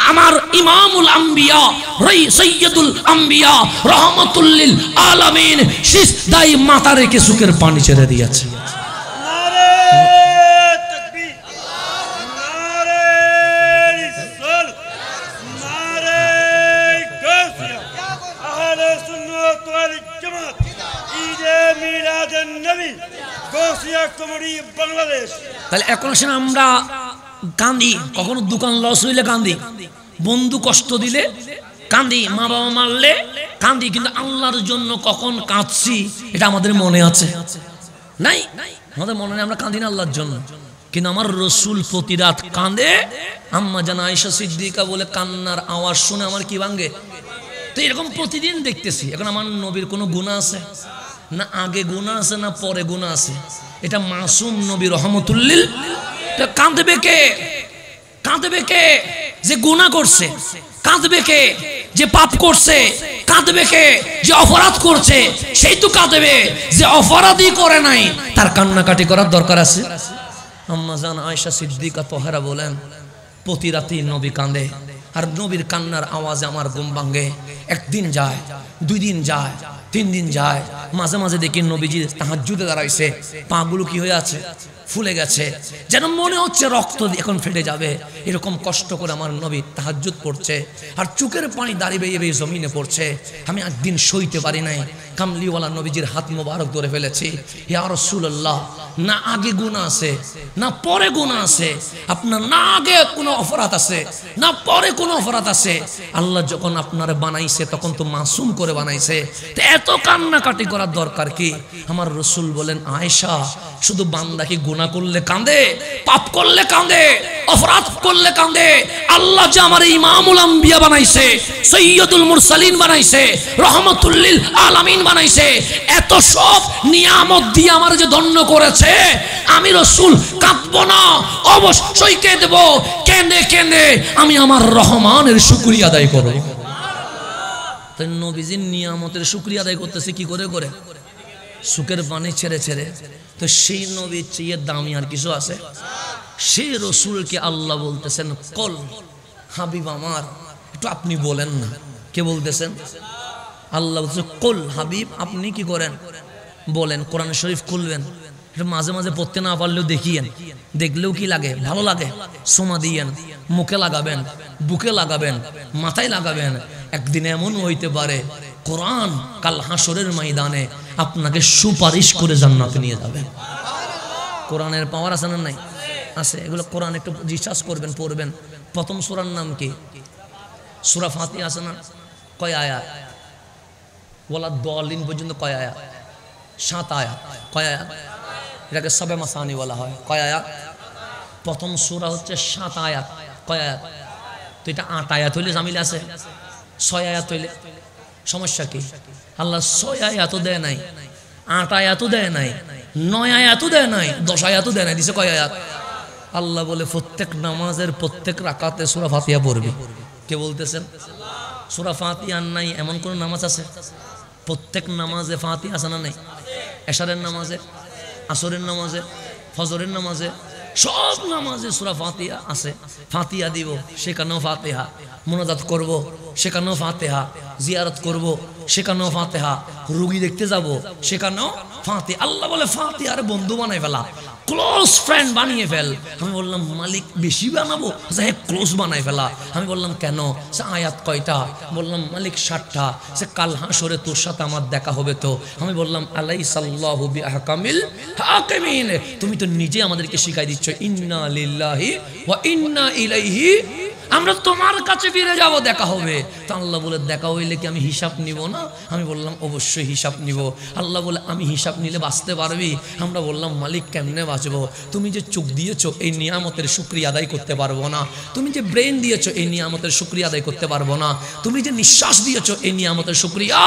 আমার ইমামুল আম্বিয়া সৈয়দুল আম্বিয়া রহমাতুল লিল আলামিন সিজদায় মাথা রেখে চোখের পানি ছেড়ে দিয়েছে। তাহলে এখন আসলে আমরা কান্দি, কখনো দোকান লস হইলে কান্দি, বন্ধু কষ্ট দিলে কান্দি, মা বাবা মারলে কান্দি, কিন্তু আল্লাহর জন্য কখন কাঁদছি এটা আমাদের মনে আছে নাই? আমাদের মনে নেই, আমরা কাঁদি না আল্লাহর জন্য। কিন্তু আমার রসুল প্রতি রাত কাঁদে। আম্মা জান আয়েশা সিদ্দিকা বলে কান্নার আওয়াজ শুনে আমার কি ভাঙে। তো এরকম প্রতিদিন দেখতেছি। এখন আমার নবীর কোনো গুনাহ আছে না? আগে গুনাহ আছে না পরে গুনাহ আছে? এটা মাসুম নবী রহমাতুল লিল। কাঁদবে কে? কাঁদবে কে যে গুনাহ করছে? কাঁদবে কে যে পাপ করছে? কাঁদবে কে যে অপরাধ করছে? সেই তো কাঁদবে যে অপরাধই করে নাই, তার কান্নাকাটি করার দরকার আছে। আম্মা জান আয়েশা সিদ্দিকা তাহেরা বলেন প্রতি রাতে নবী কাঁদে, আর নবীর কান্নার আওয়াজে আমার ঘুম ভাঙে। একদিন যায়, 2 দিন যায়, 3 দিন যায়, মাঝে মাঝে দেখি নবীজি তাহাজ্জুদে দাঁড়াইছে, পাগুলো কি হয়ে আছে? ফুলে গেছে, যেন মনে হচ্ছে রক্ত এখন ফেটে যাবে। এরকম কষ্ট করে আমার নবী তাহাজ্জুদ পড়ছে, আর চোখের পানি দাঁড়িয়ে বেয়ে বেয়ে জমিনে পড়ছে। আমি একদিন সইতে পারি নাই, কামলিওয়ালা নবীজির হাত মোবারক ধরে ফেলেছি। ইয়া রাসূলুল্লাহ, না আগে গুনাহ আছে না পরে গুনাহ আছে, আপনার না আগে কোনো অপরাধ আছে না পরে কোনো অপরাধ আছে। আল্লাহ যখন আপনারে বানাইছে তখন তো মাসুম করে বানাইছে, তো এত কান্নাকাটি করার দরকার কি? আমার রসুল বলেন আয়েশা, শুধু বান্দা কি গুনাহ করলে কাঁদে, পাপ করলে কাঁদে, অপরাধ করলে কাঁদে? আল্লাহ যে আমার ইমামুল আম্বিয়া বানাইছে, সৈয়দুল মুরসালিন বানাইছে, রহমাতুল লিল আলামিন বানাইছে, এত সব নিয়ামত দিয়ে আমার যে ধন্য করেছে, আমি রসুল কাঁদবো না? অবশ্যই কেঁদবো। কেঁদে কেঁদে আমি আমার রহমানের শুকরিয়া আদায় করব। তাই নবীজির নিয়ামতের শুকরিয়া আদায় করতেছে কি করে? করে সুখের পানি ছেড়ে ছেড়ে। তো সেই নবীর চেয়ে দামি আর কিছু আছে? সেই রসুলকে আল্লাহ বলতেছেন কল হাবিব আমার, একটু আপনি বলেন না। কে বলতেছেন? আল্লাহ বলছে কল হাবিব, আপনি কি করেন বলেন। কোরআন শরীফ খুলবেন, মাঝে মাঝে পড়তে না পারলেও দেখিয়েন, দেখলেও কি লাগে? ভালো লাগে। সোমা দিয়েন, মুখে লাগাবেন, বুকে লাগাবেন, মাথায় লাগাবেন। একদিন এমন হইতে পারে কোরআন কাল হাসরের ময়দানে আপনাকে সুপারিশ করে জান্নাতে নিয়ে যাবে। কোরআনের পাওয়ার আছে না নাই? আছে। এগুলো কোরআন একটু রিসার্চ করবেন, পড়বেন। প্রথম সূরার নাম কি? সূরা ফাতিহা আছে না? কয় আয়াত? ওয়ালা দালিন পর্যন্ত কয় আয়াত? 7 আয়াত। কয় আয়াত? এটাকে সবে মাসানি বলা হয়। কয় আয়াত? প্রথম সূরা হচ্ছে 7 আয়াত। কয় আয়াত? তো এটা 8 আয়াত হইলে জামিল আছে, 6 আয়াত হইলে সমস্যা কি? আল্লাহ 6 আয়াতও দেয় নাই, 8 আয়াতও দেয় নাই, 9 আয়াতও দেয় নাই, 10 আয়াতও দেয় নাই, দিছে কয় আয়াত? আল্লাহ বলে প্রত্যেক নামাজের প্রত্যেক রাকাতে সূরা ফাতিহা পড়বি। কে বলতেছেন? সূরা ফাতিহা নাই এমন কোন নামাজ আছে? প্রত্যেক নামাজে ফাতিহা আছে না নাই? এশারের নামাজে, আসরের নামাজে, ফজরের নামাজে, সব নামাজে সূরা ফাতিহা আছে। ফাতিহা দিব, সেখানেও ফাতিহা। মুনাজাত করব, সেখানেও ফাতিহা। জিয়ারত করব, সেখানেও ফাতিহা। রোগী দেখতে যাব, সেখানেও ফাতিহা। আল্লাহ বলে ফাতিহার বন্ধু বানাই ফেলা, ক্লোজ ফ্রেন্ড বানিয়ে ফেল। আমি বললাম মালিক বেশি বানাবো? হ্যাঁ, ক্লোজ বানাই ফেলা। আমি বললাম কেন? সে আয়াত কয়টা? বললাম মালিক 60টা। সে কাল হাসরে তোর সাথে আমার দেখা হবে তো। আমি বললাম আলাইসাল্লাহু বিআহকামিল হাকিমিন। তুমি তো নিজে আমাদেরকে শিখাই দিচ্ছ ইন্না লিল্লাহি ওয়া ইন্না ইলাইহি, আমরা তোমার কাছে ফিরে যাব, দেখা হবে। তো আল্লাহ বলে দেখা হইলে কি আমি হিসাব নিব না? আমি বললাম অবশ্যই হিসাব নিব। আল্লাহ বলে আমি হিসাব নিলে বাঁচতে পারবি? আমরা বললাম মালিক কেমনে বাঁচবো? তুমি যে চোখ দিয়েছো এই নিয়ামতের শুকরিয়া আদায় করতে পারবো না। তুমি যে ব্রেন দিয়েছো এই নিয়ামতের শুকরিয়া আদায় করতে পারবো না। তুমি যে নিঃশ্বাস দিয়েছো এই নিয়ামতের শুকরিয়া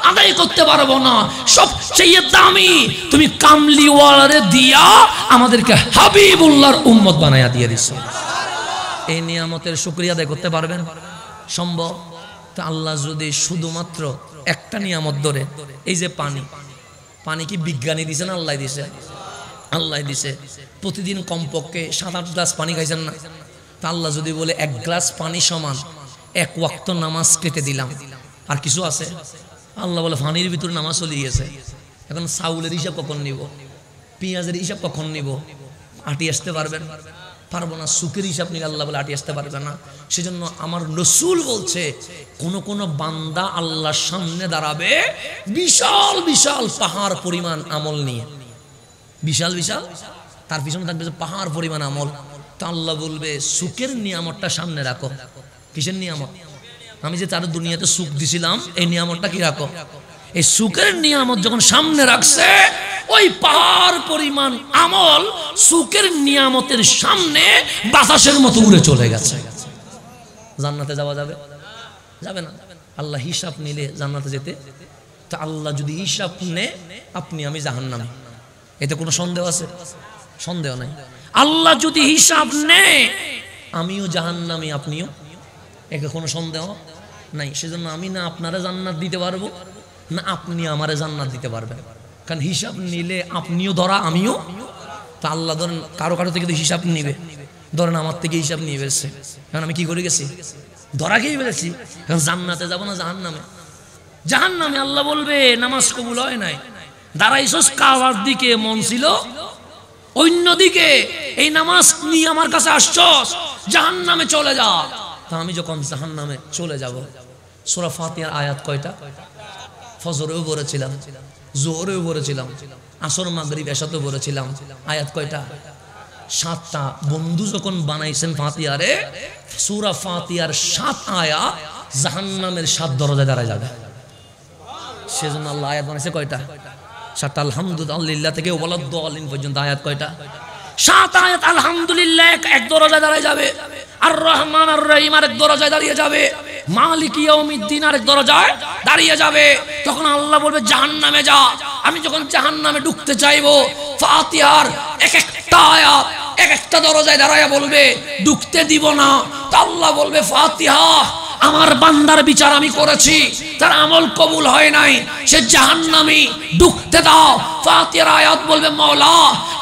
আদায় করতে পারবো না। সবচেয়ে দামি তুমি কামলিওয়ালারে দিয়া আমাদেরকে হাবিবুল্লাহর উম্মত বানায়া দিয়ে দিছো। এই নিয়ামতের শুকরিয়া আদায় করতে পারবেন? সম্ভব? তো আল্লাহ যদি শুধুমাত্র একটা নিয়ামত ধরে, এই যে পানি, পানি কি বিজ্ঞানী দিছে না আল্লাহ দিছে? আল্লাহ দিছে। প্রতিদিন কমপক্ষে 7-8 গ্লাস পানি খাইছেন না? তা আল্লাহ যদি বলে 1 গ্লাস পানি সমান 1 ওয়াক্ত নামাজ কেটে দিলাম, আর কিছু আছে? আল্লাহ বলে পানির ভিতরে নামাজ চলে গিয়েছে। এখন চাউলের হিসাব কখন নিব, পেঁয়াজের হিসাব কখন নিব? আটি আসতে পারবেন? পারবো না। সুখের হিসাব নিয়ে আল্লাহ বলে আটি আসতে পারবে না। সেজন্য আমার রসুল বলছে কোন কোন বান্দা আল্লাহর সামনে দাঁড়াবে বিশাল বিশাল পাহাড় পরিমাণ আমল নিয়ে, বিশাল বিশাল, তার পিছনে থাকবে যে পাহাড় পরিমাণ আমল। তা আল্লাহ বলবে সুখের নিয়ামতটা সামনে রাখো। কিসের নিয়ামত? আমি যে তার দুনিয়াতে সুখ দিছিলাম, এই নিয়ামতটা কি রাখো। এই সুখের নিয়ামত যখন সামনে রাখছে, ওই পাহাড় পরিমাণ আমল সুখের নিয়ামতের সামনে বাতাসের মতো উড়ে চলে গেছে। জান্নাতে যাওয়া যাবে? যাবে না। আল্লাহ হিসাব নিলে জান্নাতে যেতে। তা আল্লাহ যদি হিসাব নে, আপনি আমি জাহান্নামে, এতে কোনো সন্দেহ আছে? সন্দেহ নাই। আল্লাহ যদি হিসাব নে, আমিও জাহান্নামী, আপনিও, একে কোনো সন্দেহ নাই। সেজন্য আমি না আপনারা জান্নাত দিতে পারবো, না আপনি আমারে জান্নাত দিতে পারবেন। কারণ হিসাব নিলে আপনিও ধরা, আমিও। তা আল্লাহ ধরেন কারো কারো থেকে তো হিসাব নিবে, ধরেন আমার থেকে হিসাব নিয়ে ফেলছে, কারণ আমি কি করে গেছি? ধরা খেয়ে ফেলেছি। কারণ জান্নাতে যাবো না জাহান্নামে? জাহান্নামে। আল্লাহ বলবে নামাজ কবুল হয় নাই, দাঁড়াইছস কাবার দিকে, মন ছিল অন্যদিকে, এই নামাজ নিয়ে আমার কাছে আসছস, জাহান্নামে চলে যা। তা আমি যখন জাহান্নামে চলে যাব, সূরা ফাতিহার আয়াত কয়টা? ফজরেও পড়েছিলাম, জোহরেও পড়েছিলাম, আসর মাগরিব এশাতেও পড়েছিলাম। আয়াত কয়টা? 7টা। বন্ধু যখন বানাইছেন ফাতিহারে, সূরা ফাতিহার 7 আয়াত জাহান্নামের 7 দরজায় দাঁড়ায় যাবে। সেজন্য আল্লাহ আয়াত বানাইছে কয়টা? 7টা। আলহামদুলিল্লাহ থেকে ওয়ালাদ-দালিন পর্যন্ত আয়াত কয়টা? 7 আয়াত। আলহামদুলিল্লাহ এক দরজায় দাঁড়ায় যাবে, আর রহমান আর রহিম আরেক দরজায় দাঁড়িয়ে যাবে, মালিক ইয়াউমিদ্দিন আরেক দরজায় দাঁড়িয়ে যাবে। তখন আল্লাহ বলবে জাহান্নামে যা। আমি যখন জাহান্নামে ঢুকতে চাইবো, ফাতিহার এক একটা আয়াত এক একটা দরজায় দাঁড়ায়া বলবে ঢুকতে দিব না। তা আল্লাহ বলবে ফাতিহা, আমার বান্দার বিচার আমি করেছি, তার আমল কবুল হয় নাই, সে জাহান্নামী, ঢুকতে দাও। ফাতিহার আয়াত বলবে মাওলা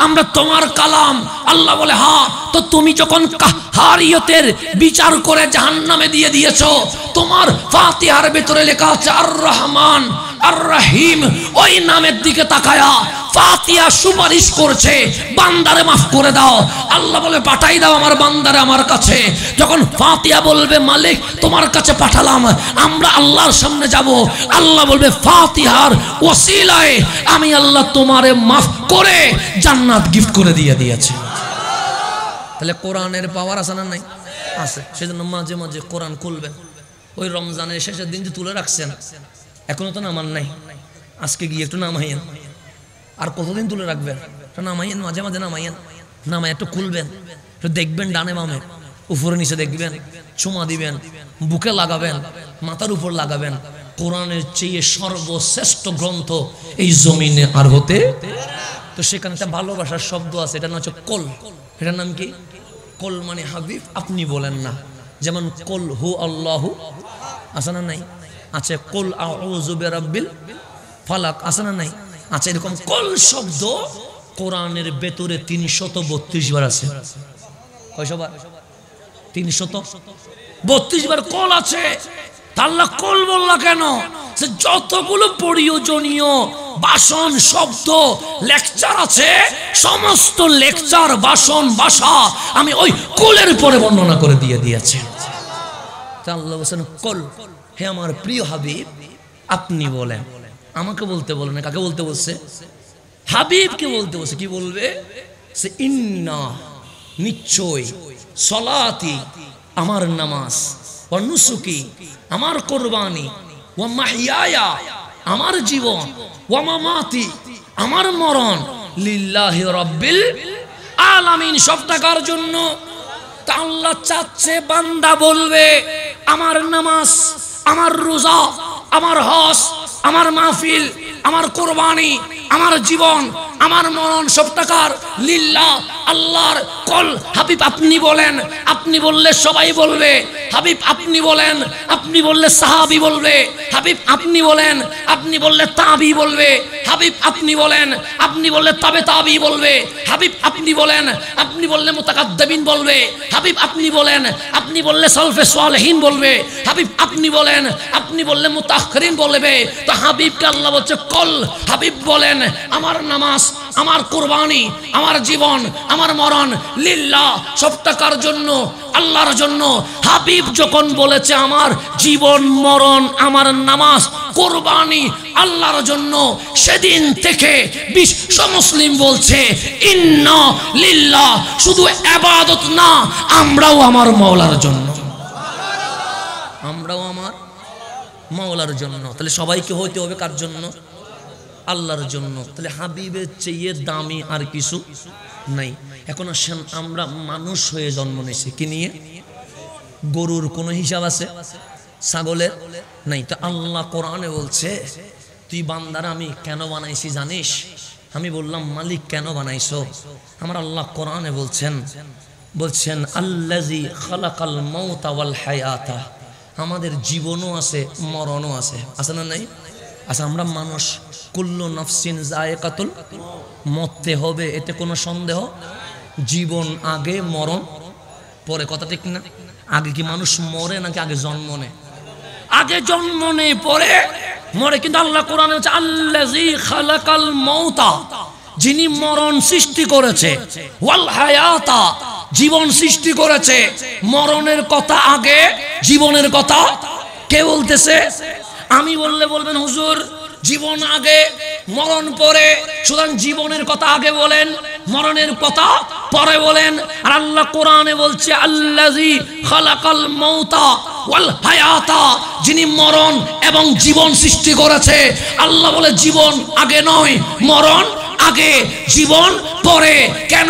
আমরা তোমার কালাম। আল্লাহ বলে হ্যাঁ, তো তুমি যখন কাহারিয়তের বিচার করে জাহান্নামে দিয়ে দিয়েছো, তোমার ফাতিহার ভিতরে লেখা আছে আর রহমান আর রহিম, ওই নামের দিকে তাকায়া ফাতিহা সুপারিশ করছে বান্দারে মাফ করে দাও। আল্লাহ বলে পাঠাই দাও আমার বান্দারে আমার কাছে। যখন ফাতিহা বলবে মালিক তোমার কাছে পাঠালাম, আমরা আল্লাহর সামনে যাব, আল্লাহ বলবে ফাতিহার ওসিলায় আমি আল্লাহ তোমারে মাফ করে জান্নাত গিফট করে দিয়ে দিয়েছে। তাহলে কোরআনের পাওয়ার আছে না নাই? আছে। সেজন্য মাঝে মাঝে কোরআন খুলবেন। ওই রমজানের শেষের দিন যে তুলে রাখছেন, এখনো তো নামান নাই, আজকে গিয়ে একটু নামাইয়েন। আর কতদিন তুলে রাখবেন? নামাইয়েন, মাঝে মাঝে নামাইয়েন, নামাই একটু খুলবেন, একটু দেখবেন ডানে বামে, উপরে নিচে দেখবেন, চুমা দিবেন, বুকে লাগাবেন, মাথার উপর লাগাবেন। কোরআনের চেয়ে সর্বশ্রেষ্ঠ গ্রন্থ এই জমিনে আর হতে। তো সেখানে একটা ভালোবাসার শব্দ আছে, এটা হচ্ছে কল। এটার নাম কি? কল মানে হাবিব আপনি বলেন না। যেমন কল হু আল্লাহু আছে না নাই? আছে। কল আউযু বিরাব্বিল ফালাক আছে না নাই? আছে। এরকম কল শব্দ কোরআনের ভেতরে 332 বার আছে। কয়শবার? 332 বার কল আছে। আল্লাহ কল বললা কেন? যতগুলো প্রয়োজনীয় ভাষণ, শব্দ, লেকচার আছে, সমস্ত লেকচার, ভাষণ, ভাষা আমি ওই কলের পরে বর্ণনা করে দিয়ে দিয়েছি। আল্লাহ বলেন কল, হে আমার প্রিয় হাবিব আপনি বলেন। আমাকে বলতে বলেন না, কাকে বলতে বলছে? হাবিবকে বলতে বলছে। কি বলবে? সে ইন্না নিশ্চয়, সলাতি আমার নামাজ, ও নুসুকি আমার কোরবানি, ও মাহিয়ায়া আমার জীবন, ও মামাতি আমার মরণ, লিল্লাহি রাব্বিল আলামিন সব টাকার জন্য। তা আল্লাহ চাচ্ছে বান্দা বলবে আমার নামাজ, আমার রোজা, আমার হজ, আমার মাহফিল, আমার কোরবানি, আমার জীবন, আমার মরণ সব টাকার লিল্লাহ আল্লাহর। কল হাবিব আপনি বলেন। আপনি বললে সবাই বলবে হাবিব আপনি বলেন, আপনি বললে সাহাবী বলবে, হাবিব আপনি বলেন, আপনি বললে তাবি বলবে, হাবিব আপনি বলেন, আপনি বললে তাবে তাবি বলবে, হাবিব আপনি বলেন, আপনি বললে মুতাকাদ্দিমিন বলবে, হাবিব আপনি বলেন, আপনি বললে সালফে সালেহিন বলবে, হাবিব আপনি বলেন, আপনি বললে মুতাআখিরিন বলবে। তো হাবিবকে আল্লাহ বলছে কল, হাবিব বলেন আমার নামাজ, আমার কুরবানি, আমার জীবন, আমার মরণ লিল্লাহ, সবটা কার জন্য? আল্লাহর জন্য। হাবিব যখন বলেছে আমার জীবন মরণ, আমার নামাজ, কুরবানি আল্লাহর জন্য, সেদিন থেকে বিশ্ব মুসলিম বলছে ইন্না লিল্লাহ, শুধু ইবাদত না, আমরাও আমার মাওলার জন্য, আমরাও আমার মাওলার জন্য। তাহলে সবাইকে হইতে হবে কার জন্য? আল্লাহর জন্য। তাহলে হাবিবের চেয়ে দামি আর কিছু নাই। এখন আসেন, আমরা মানুষ হয়ে জন্ম নিয়েছি কি নিয়ে? গরুর কোনো হিসাব আছে? ছাগলের নাই। তো আল্লাহ কোরআনে বলছে তুই বান্দার আমি কেন বানাইছি জানিস? আমি বললাম মালিক কেন বানাইছো? আমার আল্লাহ কোরআনে বলছেন আল্লাযী খালাকাল মাউতা ওয়াল হায়াতা, আমাদের জীবনও আছে মরণও আছে, আছে না নাই? আচ্ছা, আমরা মানুষ, কুল্লু নাফসিন যায়কাতুল, মরতে হবে, এতে কোনো সন্দেহ? জীবন আগে মরণ পরে, কথা ঠিক না? আগে কি মানুষ মরে নাকি আগে জন্ম নেয়? আগে জন্ম নেয় পরে মরে। কিন্তু আল্লাহ কোরআনে হচ্ছে আল্লাযী খালাকাল মাউতা, যিনি মরণ সৃষ্টি করেছে, ওয়াল হায়াতা, জীবন সৃষ্টি করেছে। মরণের কথা আগে, জীবনের কথা কে বলতেছে? আমি বললে বলবেন হুজুর জীবন আগে মরণ পরে, সুতরাং জীবনের কথা আগে বলেন, মরণের কথা পরে বলেন। আর আল্লাহ কোরআনে বলছে আল্লাযী খালাকাল মাউতা ওয়াল হায়াতা, যিনি মরণ এবং জীবন সৃষ্টি করেছে। আল্লাহ বলে জীবন আগে নয়, মরণ আগে, জীবন পরে। কেন?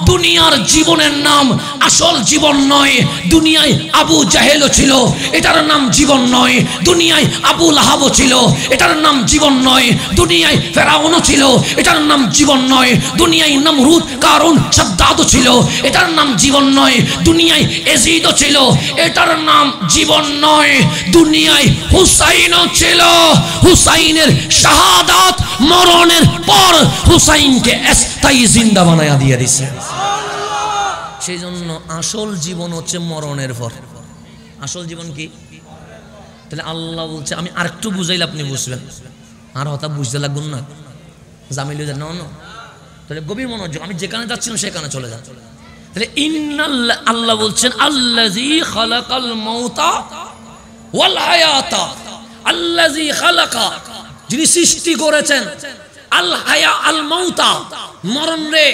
দুনিয়ার জীবনের নাম আসল জীবন নয়। দুনিয়ায় আবু জাহেলও ছিল, এটার নাম জীবন নয়। দুনিয়ায় আবু লাহাবও ছিল, এটার নাম জীবন নয়। দুনিয়ায় ফেরাউনও ছিল, এটার নাম জীবন নয়। দুনিয়ায় নমরুদ, কারুন, সাদ্দাদও ছিল, এটার নাম জীবন নয়। দুনিয়ায় এজিদও ছিল, এটার নাম জীবন নয়। দুনিয়ায় হুসাইনও ছিল, হুসাইনের শাহাদাত মরণের পর হুসাইনকে স্থায়ী জিন্দা বানায়া দিয়ে দিছে। সেই জন্য আসল জীবন হচ্ছে মরণের পর। আসল জীবন কি? তাহলে আল্লাহ বলছে, আমি আরেকটু বুঝাইলে আপনি বুঝবেন, আর হঠাৎ বুঝতে লাগবেন না, জামিল না না। তাহলে গভীর মনোযোগ, আমি যেখানে যাচ্ছিলাম সেখানে চলে যান। তাহলে ইন্নাল্লাহ, আল্লাহ বলছেন আল্লাযী খালাকাল মাউতা ওয়াল হায়াতা, আল্লাযী খালাকা, যিনি সৃষ্টি করেছেন, আল হায়া আল মাউতা, মরণ রে,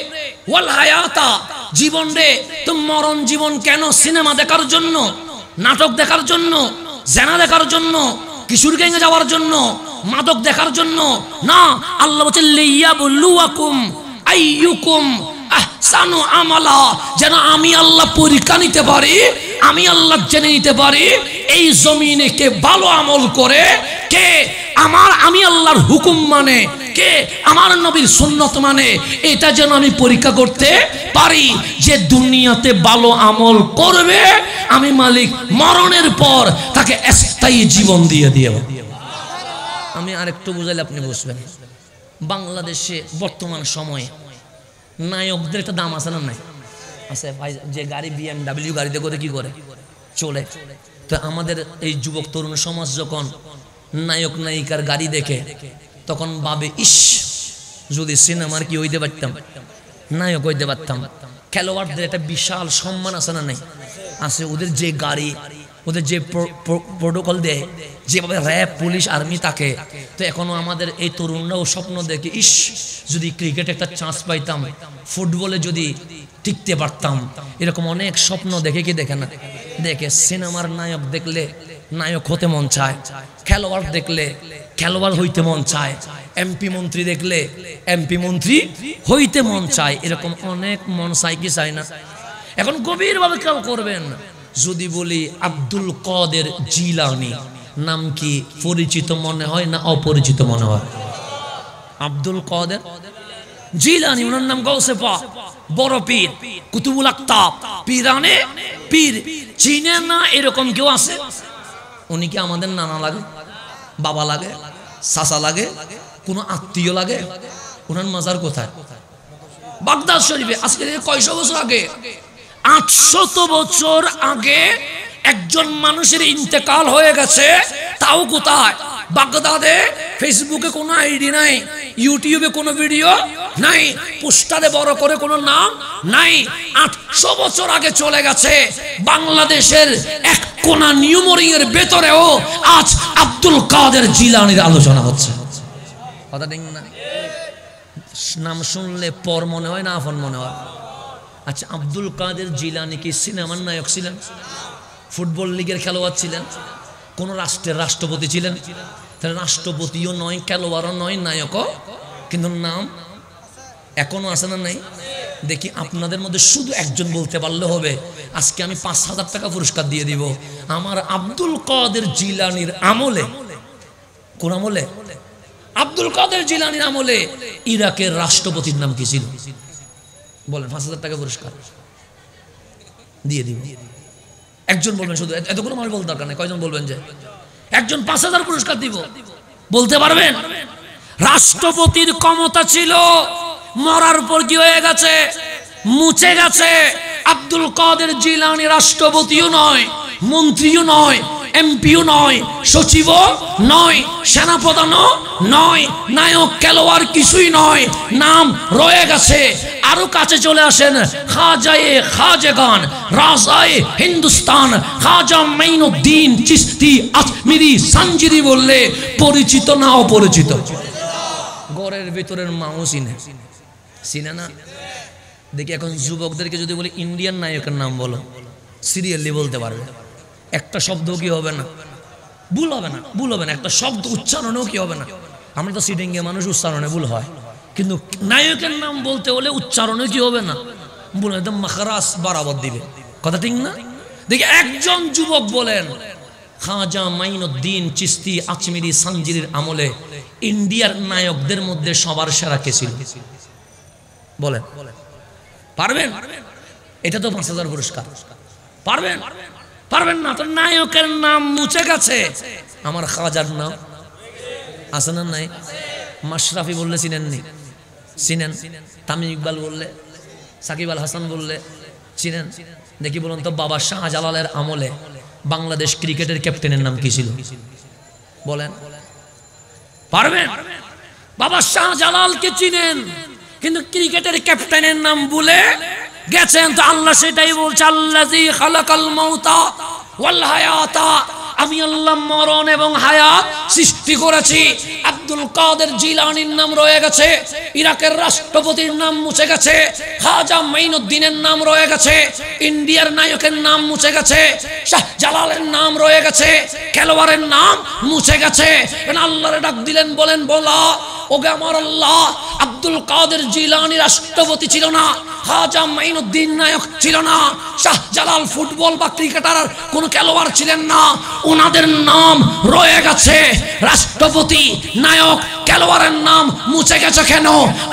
ওয়াল হায়াতা, জীবন রে। তো মরণ জীবন কেন? সিনেমা দেখার জন্য, নাটক দেখার জন্য, জেনা দেখার জন্য, কিশোর গ্যাংয়ে যাওয়ার জন্য, মাদক দেখার জন্য না। আল্লাহ বলেন লিয়াবলুয়াকুম আইয়ুকুম আহসানু আমালা, যেন আমি আল্লাহ পরীক্ষা নিতে পারি, আমি আল্লাহ জেনে নিতে পারি এই জমিনে কে ভালো আমল করে, কে আমি আল্লাহর হুকুম মানে, কে আমার নবীর সুন্নত মানে। এটা যেন আমি পরীক্ষা করতে পারি যে দুনিয়াতে ভালো আমল করবে, আমি মালিক মরণের পর তাকে স্থায়ী জীবন দিয়ে দিয়ে। আমি আরেকটু বুঝাইলে আপনি বুঝবেন। বাংলাদেশে বর্তমান সময়ে নায়কদের একটা দাম আছে না? নাই আছে ভাই। যে গাড়ি BMW গাড়িতে করে কি করে চলে। তো আমাদের এই যুবক তরুণ সমাজ যখন নায়ক নায়িকার গাড়ি দেখে তখন ভাবে, ইস যদি সিনেমার কি হইতে পারতাম, নায়ক হইতে পারতাম। খেলোয়াড়দের একটা বিশাল সম্মান আছে না? নাই আছে। ওদের যে গাড়ি, ওদের যে প্রোটোকল দেয়, যেভাবে র্যাব, পুলিশ, আর্মি থাকে। তো এখনো আমাদের এই তরুণরাও স্বপ্ন দেখে, ইস যদি ক্রিকেটে একটা চান্স পাইতাম, ফুটবলে যদি টিকতে পারতাম। এরকম অনেক স্বপ্ন দেখে কি দেখে না? দেখে। সিনেমার নায়ক দেখলে নায়ক হতে মন চায়, খেলোয়াড় দেখলে খেলোয়াড় হইতে মন চায়, এমপি মন্ত্রী দেখলে এমপি মন্ত্রী হইতে মন চায়। এরকম অনেক মন চায় কি চায় না? এখন গভীরভাবে খেয়াল করবেন, যদি বলি আব্দুল কাদের জিলানী, নাম কি পরিচিত মনে হয় না অপরিচিত মনে হয়? আব্দুল কাদের জিলানী, ওনার নাম গৌসে পাক, বড় পীর, কুতুবুল আকতাব, পীরানে পীর। চিনে না এরকম কেউ আছে? উনি কি আমাদের নানা লাগে, বাবা লাগে, চাচা লাগে, কোনো আত্মীয় লাগে? ওনার মাজার কোথায়? বাগদাদ শরীফে। আজকে কয়শো বছর আগে, 800 বছর আগে একজন মানুষের ইন্তেকাল হয়ে গেছে। তাও কোথায়? বাগদাদে। ফেসবুকে কোনো আইডি নাই, ইউটিউবে কোনো ভিডিও নাই, পোস্টারে বড় করে কোনো নাম নাই। 800 বছর আগে চলে গেছে। বাংলাদেশের এক কোনা নিউমরিং এর ভেতরেও আজ আব্দুল কাদের জিলানীর আলোচনা হচ্ছে। কথা ঠিক না? নাম শুনলে পর মনে হয় না আপন মনে হয়? আচ্ছা, আব্দুল কাদের জিলানী কি সিনেমার নায়ক ছিলেন? ফুটবল লিগের খেলোয়াড় ছিলেন? কোন রাষ্ট্রের রাষ্ট্রপতি ছিলেন? তাহলে রাষ্ট্রপতিও নয়, খেলোয়াড়ও নয়, নায়কও, কিন্তু নাম এখনো আছে না নাই? দেখি আপনাদের মধ্যে শুধু একজন বলতে পারলে হবে, আজকে আমি 5,000 টাকা পুরস্কার দিয়ে দিব। আমার আব্দুল কাদের জিলানীর আমলে, কোন আমলে? আব্দুল কাদের জিলানীর আমলে ইরাকের রাষ্ট্রপতির নাম কি ছিল? বলেন, 5,000 টাকা পুরস্কার দিয়ে দিব। একজন বলবেন, শুধু এতগুলো মানুষ বলতে দরকার নেই, কয়জন বলবেন যে একজন 5,000 পুরস্কার দিব? বলতে পারবেন? রাষ্ট্রপতির ক্ষমতা ছিল, মরার পর কি হয়ে গেছে? মুছে গেছে। আব্দুল কাদের জিলানী রাষ্ট্রপতিও নয়, মন্ত্রীও নয়, এমপিও নয়, সচিবও নয়, সেনাপ্রধানও নয়, নায়ক খেলোয়াড় কিছুই নয়, নাম রয়ে গেছে। আরো কাছে চলে আসেন, খাজায়ে খাজগান, রাজায়ে হিন্দুস্তান, খাজা মাইনুদ্দিন চিশতি আজমিরি সানজিরি বললে পরিচিত না অপরিচিত? ঘরের ভিতরের মানুষ চিনে না। দেখি এখন যুবকদেরকে যদি বলি ইন্ডিয়ান নায়কের নাম বলো, সিরিয়ালি বলতে পারবে? একটা শব্দ কি হবে না? ভুল হবে না, ভুল হবে না, একটা শব্দ উচ্চারণেও কি হবে না? আমরা তো সিডিংয়ে মানুষ, উচ্চারণে ভুল হয়, কিন্তু নায়কের নাম বলতে হলে উচ্চারণে কি হবে না? ভুল, একদম মাখরাস বরাবর দিবে। কথা ঠিক না? দেখি একজন যুবক বলেন, খাজা মাইনুদ্দিন চিশতি আজমিরি সানজিরির আমলে ইন্ডিয়ার নায়কদের মধ্যে সবার সেরা কে ছিল? বলেন, পারবেন? এটা তো 5,000 পুরস্কার। পারবেন? পারবেন না তো নায়কের নাম মুছে গেছে। আমার খাজার নাম আছে না নাই? মাশরাফি বললে চিনেননি? চিনেন? তামিম ইকবাল বললে, সাকিব আল হাসান বললে চিনেন? দেখি বলুন তো, বাবা শাহজালালের আমলে বাংলাদেশ ক্রিকেটের ক্যাপ্টেনের নাম কি ছিল? বলেন, পারবেন? বাবা শাহজালালকে চিনেন, কিন্তু ক্রিকেটের ক্যাপ্টেনের নাম ভুলে গেছেন। তো আল্লাহ সেটাই বলছে, আল্লাযী খালাকাল মাউতা ওয়াল হায়াতা, আমি আল্লাহ মরণ এবং হায়াত সৃষ্টি করেছি। আব্দুল কাদের জিলানীর নাম রয়ে গেছে, ইরাকের রাষ্ট্রপতির নাম মুছে গেছে, খাজা মাইনুদ্দিনের নাম রয়ে গেছে, ইন্ডিয়ার নায়কের নাম মুছে গেছে, শাহজালালের নাম রয়ে গেছে, খেলোয়াড়ের নাম মুছে গেছে। আল্লাহরে ডাক দিলেন, বলেন, বলা ওগে আমার আল্লাহ, আব্দুল কাদের জিলানী রাষ্ট্রপতি ছিল না, খাজা মাইনুদ্দিন নায়ক ছিল না, শাহজালাল ফুটবল বা ক্রিকেটার কোন খেলোয়াড় ছিলেন না, ওনাদের নাম রয়ে গেছে। রাষ্ট্রপতি, নায়ক, খেলোয়াড়ের নাম মুছে গেছে কেন?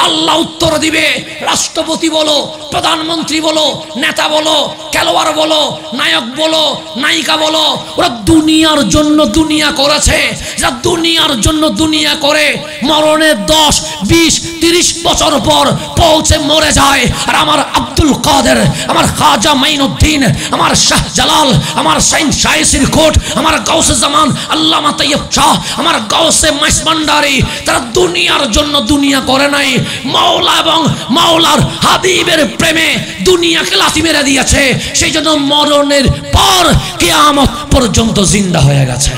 আল্লাহ উত্তর দিবে। রাষ্ট্রপতি বলো, প্রধানমন্ত্রী বলো, নেতা বলো, খেলোয়াড় বলো, নায়ক বলো, নায়িকা বলো, ওরা দুনিয়ার জন্য দুনিয়া করেছে। যা দুনিয়ার জন্য দুনিয়া করে মরণের 10, 20, 30 বছর পর পৌঁছে মরে যায়। আর আমার আব্দুল কাদের, আমার খাজা মাইনুদ্দিন, আমার শাহজালাল, আমার সাইন শাইসির কোট, আমার গাউসে জামান আল্লামা তাইয়্যিব শাহ, আমার গাউসে মাইসমান্ডারি, তারা দুনিয়ার জন্য দুনিয়া করে নাই, মাওলা এবং মাওলার হাবিবের প্রেমে দুনিয়াকে লাথি মেরে দিয়েছে। সেই জন্য মরণের পর কিয়ামত পর্যন্ত জিন্দা হয়ে গেছে।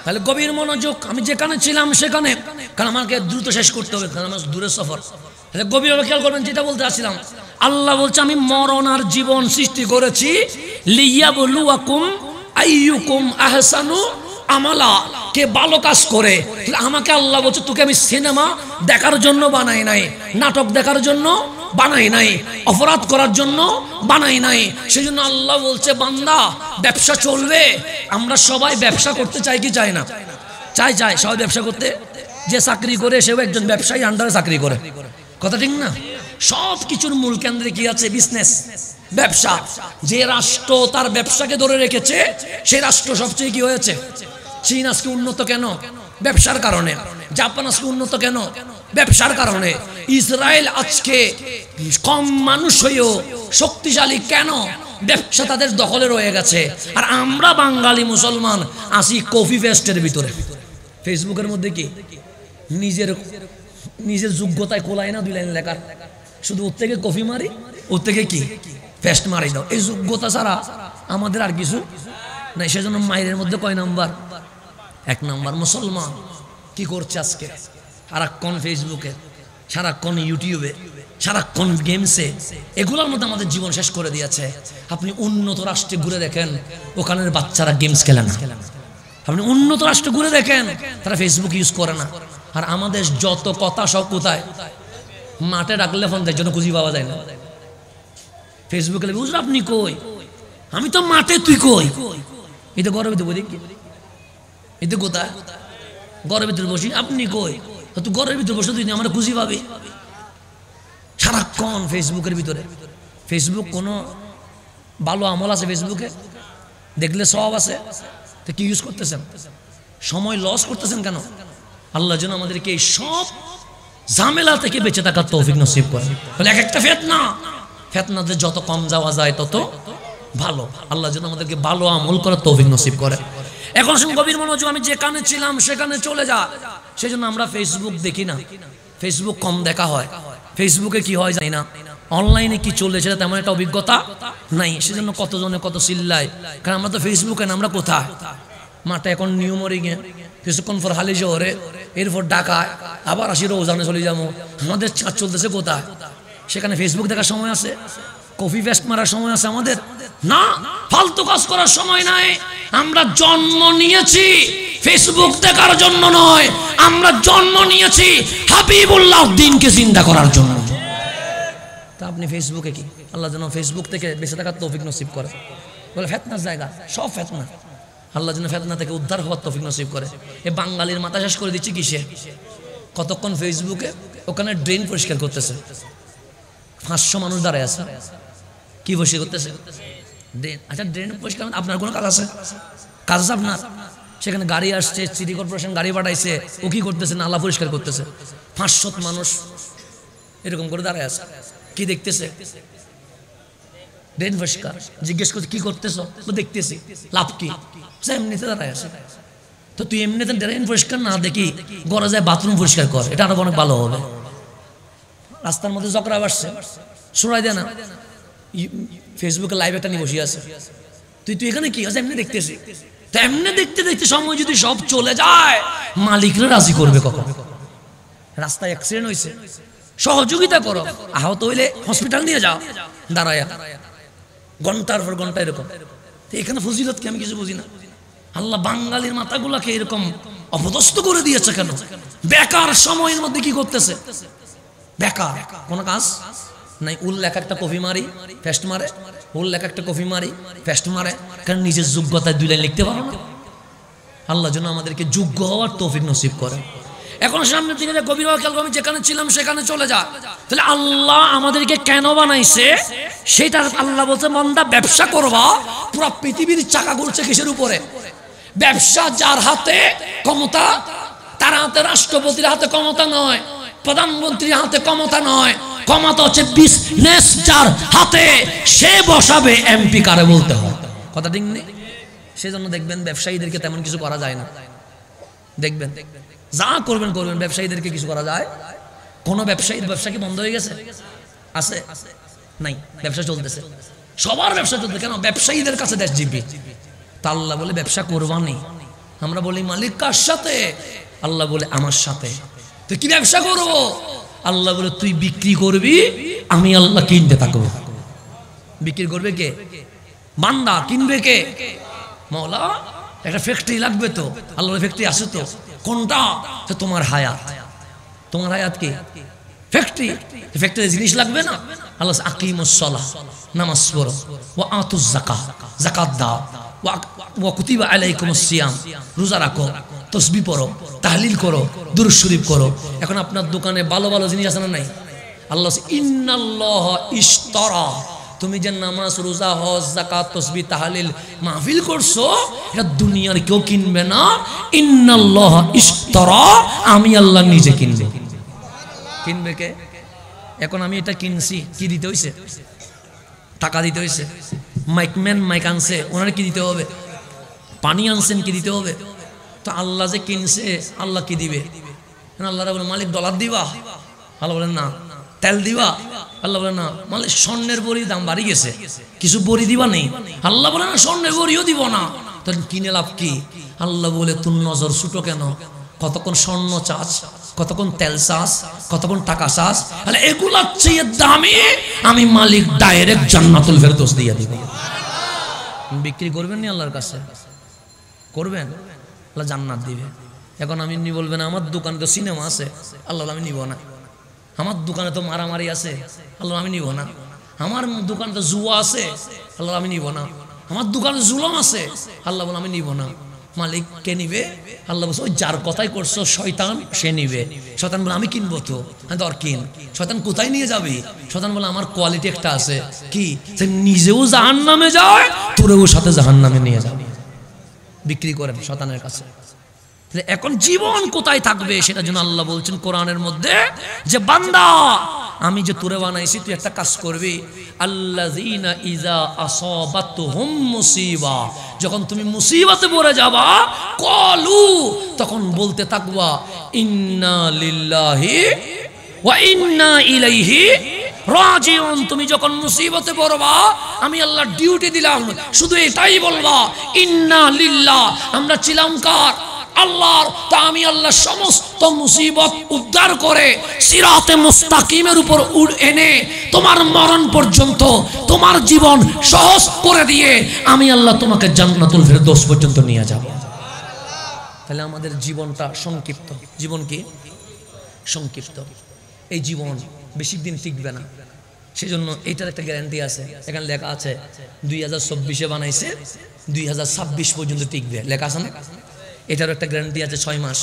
তাহলে গভীর মনোযোগ, আমি যেখানে ছিলাম সেখানে, কারণ আমাকে দ্রুত শেষ করতে হবে, কারণ আমার দূরের সফর। তাহলে গভীরভাবে খেয়াল করবেন, যেটা বলতে আসছিলাম, আল্লাহ বলছে আমি মরণ আর জীবন সৃষ্টি করেছি লিয়াবলুয়াকুম আইয়ুকুম আহসানু আমালা, কে ভালো কাজ করে। আমাকে আল্লাহ বলছে তোকে আমি সিনেমা দেখার জন্য বানাই নাই, নাটক দেখার জন্য বানাই নাই, অপরাধ করার জন্য বানাই নাই। সেজন্য আল্লাহ বলছে বান্দা ব্যবসা চলবে। আমরা সবাই ব্যবসা করতে চাই কি চাই না? চাই সবাই ব্যবসা করতে। যে চাকরি করে সেও একজন ব্যবসায়ী আন্ডারে চাকরি করে, কথা ঠিক না? সব কিছুর মূল কেন্দ্রে কি আছে? বিজনেস, ব্যবসা। যে রাষ্ট্র তার ব্যবসাকে ধরে রেখেছে সেই রাষ্ট্র সবচেয়ে কি হয়েছে? চীন আজকে উন্নত কেন? ব্যবসার কারণে। জাপান আজকে উন্নত কেন? ব্যবসার কারণে। ইসরায়েল আজকে কম মানুষ হয়েও শক্তিশালী কেন? ব্যবসা তাদের দখলে রয়ে গেছে। আর আমরা বাঙালি মুসলমান আসি কফি পেস্টের ভিতরে। ফেসবুকের মধ্যে কি নিজের যোগ্যতায় কোলায় না 2 লাইন লেখার, শুধু ওর থেকে কফি মারি, ওর থেকে কি পেস্ট মারি দাও। এই যোগ্যতা ছাড়া আমাদের আর কিছু নাই। সেজন্য মায়ের মধ্যে কয় নাম্বার? 1 নাম্বার। মুসলমান কি করছে আজকে? সারাক্ষণ ফেসবুকে, সারাক্ষণ ইউটিউবে, সারাক্ষণ গেমসে, এগুলোর মধ্যে আমাদের জীবন শেষ করে দিয়েছে। আপনি উন্নত রাষ্ট্রে ঘুরে দেখেন, ওখানের বাচ্চারা গেমস খেলে না। আপনি উন্নত রাষ্ট্রে ঘুরে দেখেন, তারা ফেসবুক ইউজ করে না। আর আমাদের যত কথা সব কোথায়? মাঠে ডাকলে ফোন দেয়, জন্য খুঁজি পাওয়া যায় না। ফেসবুকে বুঝলো আপনি কই? আমি তো মাঠে, তুই কই? এই তো ঘরের ভিতরে বলি, এই তো কোথায়? ঘরের ভিতরে বসি, আপনি কই? তুই ঘরের ভিতরে বসে, তুই আমরা খুঁজি পাবি। সারাক্ষণ ফেসবুকের ভিতরে। ফেসবুক কোনো ভালো আমল আছে ফেসবুকে? দেখলে সব আছে, তো কি ইউজ করতেছেন? সময় লস করতেছেন কেন? আল্লাহ যেন আমাদেরকে এই সব ঝামেলা থেকে বেঁচে থাকার তৌফিক নসিব করে। বলে এক একটা ফেতনাতে যত কম যাওয়া যায় তত ভালো। আল্লাহ যেন আমাদেরকে ভালো আমল করার তৌফিক নসিব করে। এখন শুন গভীর মনোযোগ, আমি যেখানে ছিলাম সেখানে চলে যা। সেজন্য আমরা ফেসবুক দেখি না, ফেসবুক কম দেখা হয়। ফেসবুকে কি হয় জানি না, অনলাইনে কি চলে সেটা তেমন একটা অভিজ্ঞতা নাই। সেজন্য কতজনে কত চিল্লায়, কারণ আমরা তো ফেসবুকে না, আমরা কোথায়? মাঠে। এখন নিউ মরিংয়ে, কিছুক্ষণ পর হালি শহরে, এরপর ঢাকায়, আবার আসি রোজানে চলে যাবো। আমাদের চাঁদ চলতেছে কোথায়? সেখানে ফেসবুক দেখার সময় আছে? কফি পেস্ট মারার সময় আছে আমাদের? না, ফালতু কাজ করার সময় নাই। আমরা জন্ম নিয়েছি ফেসবুক দেখার জন্য নয়, আমরা জন্ম নিয়েছি হাবিবুল্লাহ দিনকে চিন্তা করার জন্য। তা আপনি ফেসবুকে কি? আল্লাহ যেন ফেসবুক থেকে বেঁচে থাকার তৌফিক নসিব করে। বলে ফেতনার জায়গা, সব ফেতনা। আল্লাহ যেন ফেতনা থেকে উদ্ধার হওয়ার তৌফিক নসিব করে। এ বাঙালির মাথা শেষ করে দিচ্ছে কিসে? কতক্ষণ ফেসবুকে ওখানে ড্রেন পরিষ্কার করতেছে, 500 মানুষ দাঁড়ায় আছে, কি পরিষ্কার করতেছে? ড্রেন। আচ্ছা, ড্রেন পরিষ্কার আপনার কোনো কাজ আছে? কাজ আছে আপনার? সেখানে গাড়ি আসছে, সিটি কর্পোরেশন গাড়ি পাঠাইছে, ও কি করতেছে? নালা পরিষ্কার করতেছে। 500 মানুষ এরকম করে দাঁড়ায় আছে, কি দেখতেছে? ড্রেন পরিষ্কার। জিজ্ঞেস করছে কি করতেছ? দেখতেছি। লাভ কি? এমনিতে দাঁড়ায় আছে। তো তুই এমনিতে ড্রেন পরিষ্কার না দেখি ঘরে যায় বাথরুম পরিষ্কার কর, এটা আরো অনেক ভালো হবে। রাস্তার মধ্যে ঝগড়া বাড়ছে, শোনাই দেয় না, ফেসবুকে লাইভ একটা নিয়ে বসে আছে, তুই এখানে কি আছে? এমনি দেখতেছি। তো এমনি দেখতে দেখতে সময় যদি সব চলে যায়, মালিকরা রাজি করবে কখন? রাস্তায় অ্যাক্সিডেন্ট হয়েছে, সহযোগিতা করো, আহত হইলে হসপিটাল নিয়ে যাও, দাঁড়ায়া ঘন্টার পর ঘন্টা এরকম। এখানে ফজিলত কি? আমি কিছু বুঝি না। আল্লাহ বাঙালির মাথাগুলাকে এরকম অপদস্থ করে দিয়েছে কেন? বেকার সময়ের মধ্যে কি করতেছে? বেকার কোন কাজ নাই। উল্লেখ একটা কফি মারি, ফেস্ট মারে, উল্লেখ একটা কফি মারি, ফেস্ট মারে, কারণ নিজের যোগ্যতায় 2 লাইন লিখতে পারো না। আল্লাহ যেন আমাদেরকে যোগ্য হওয়ার তৌফিক নসিব করে। এখন সামনের দিকে গভীর খেয়াল, আমি যেখানে ছিলাম সেখানে চলে যা। তাহলে আল্লাহ আমাদেরকে কেন বানাইছে সেটা আল্লাহ বলছে, বান্দা ব্যবসা করবা। পুরো পৃথিবীর চাকা ঘুরছে কিসের উপরে? ব্যবসা। যার হাতে ক্ষমতা, তার হাতে, রাষ্ট্রপতির হাতে ক্ষমতা নয়, প্রধানমন্ত্রীর হাতে ক্ষমতা নয়, ক্ষমতা হচ্ছে বিজনেস যার হাতে, সে বসাবে এমপি কারে বলতে হয়, কথা ঠিক নেই? সেজন্য দেখবেন ব্যবসায়ীদেরকে তেমন কিছু করা যায় না। দেখবেন যা করবেন ব্যবসায়ীদেরকে কিছু করা যায়? কোন ব্যবসায়ীর ব্যবসা কি বন্ধ হয়ে গেছে? আছে? নাই, ব্যবসা চলতেছে, সবার ব্যবসা চলতে। কেন? ব্যবসায়ীদের কাছে দেশ জিবি। তা আল্লাহ বলে ব্যবসা করবানি। আমরা বলি মালিক কার সাথে? আল্লাহ বলে আমার সাথে। তুই কি ব্যবসা করবো? আল্লাহ বলে তুই বিক্রি করবি, আমি আল্লাহ কিনতে থাকবো। বিক্রি করবে কে? বান্দা। কিনবে কে? মওলা। একটা ফ্যাক্টরি লাগবে তো, আল্লাহর ফ্যাক্টরি আছে তো, কোনটা? তো তোমার হায়াত। তোমার হায়াত কি? ফ্যাক্টরি। ফ্যাক্টরি জিনিস লাগবে না? আল্লাহ আকিমুস সালাহ, নামাজ পড়ো, ওয়া আতুজ যাকাত, যাকাত দাও, ওয়া কুতিবা আলাইকুমুস সিয়াম, রোজা রাখো, তাসবিহ পড়ো, তাহলিল করো, দুরূদ শরীফ করো। এখন আপনার দোকানে ভালো ভালো জিনিস আছে না নাই? আল্লাহ ইন্নাল্লাহ ইশতারা, তুমি যে নামাজ, রোজা, হজ, যাকাত, তাসবিহ, তাহলিল মাহফিল করছো, এটা দুনিয়ার কেউ কিনবে না। ইন্নাল্লাহ ইশতারা, আমি আল্লাহ নিজে কিনবে। কিনবে কে? এখন আমি এটা কিনছি, কি দিতে হইছে? টাকা দিতে হইছে। মাইকম্যান মাইক আনছে, ওনার কি দিতে হবে? পানি আনছেন, কি দিতে হবে? তো আল্লাহ যে কিনছে, আল্লাহ কি দিবে? আল্লাহ বলে মালিক ডলার দিবা? আল্লাহ বলেন না। তেল দিবা? আল্লাহ বলে না। মালিক স্বর্ণের বড়ির দাম বাড়ি গেছে, কিছু বড়ি দিবা নেই? আল্লাহ বলে না, স্বর্ণের বড়িও দিব না। তাহলে কিনে লাভ কি? আল্লাহ বলে তোর নজর ছুটো কেন? কতক্ষণ স্বর্ণ চাস, কতক্ষণ তেল চাস, কতক্ষণ টাকা চাস, তাহলে এগুলার চেয়ে দামি আমি মালিক ডাইরেক্ট জান্নাতুল ফেরদৌস দিয়ে দিব। বিক্রি করবেন নি আল্লাহর কাছে? করবেন, আল্লাহ জান্নাত দিবে। এখন আমি বলবেন আমার দোকানে তো সিনেমা আছে, আল্লাহ আমি নিব না। আমার দোকানে তো মারামারি আছে, আল্লাহ আমি নিব না। আমার দোকানে তো জুয়া আছে, আল্লাহ আমি নিব না। আমার দোকানে জুলুম আছে, আল্লাহ বলে আমি নিব না। মালিক কে নিবে? আল্লাহ বলছে ওই যার কথাই করছো শয়তান, সে নিবে। শয়তান বলে আমি কিনবো তো, দর কিন। শয়তান কোথায় নিয়ে যাবি? শয়তান বলে আমার কোয়ালিটি একটা আছে, কি? সে নিজেও জাহান্নামে যায়, তোরেও সাথে জাহান্নামে নিয়ে যাবে। বিক্রি করেন শয়তানের কাছে। এখন জীবন কোথায় থাকবে সেটার জন্য আল্লাহ বলছেন কোরআনের মধ্যে যে বান্দা, আমি যে তোরে বানাইছি, তুই একটা কাজ করবি। আল্লাযীনা ইযা আসাবাতুহুম মুসিবা, যখন তুমি মুসিবতে পড়ে যাবা, ক্বালু, তখন বলতে থাকবা ইন্না লিল্লাহি ওয়া ইন্না ইলাইহি রাজিউন। তুমি যখন মুসিবতে পড়বা, আমি আল্লাহ ডিউটি দিলাম, শুধু এটাই বলবা ইন্না লিল্লাহ, আমরা ছিলাম কার? আল্লাহর। তা আমি আল্লাহ সমস্ত মুসিবত উদ্ধার করে সিরাতে মুস্তাকিমের উপর এনে তোমার মরণ পর্যন্ত তোমার জীবন সহজ করে দিয়ে আমি আল্লাহ তোমাকে জান্নাতুল ফেরদৌস পর্যন্ত নিয়ে যাব। তাহলে আমাদের জীবনটা সংক্ষিপ্ত। জীবন কি? সংক্ষিপ্ত। এই জীবন বেশি দিন টিকবে না, সেজন্য এইটার একটা গ্যারান্টি আছে। এখানে লেখা আছে 2024-এ বানাইছে, 2026 পর্যন্ত টিকবে, লেখা আছে না? এটারও একটা গ্যারান্টি আছে 6 মাস,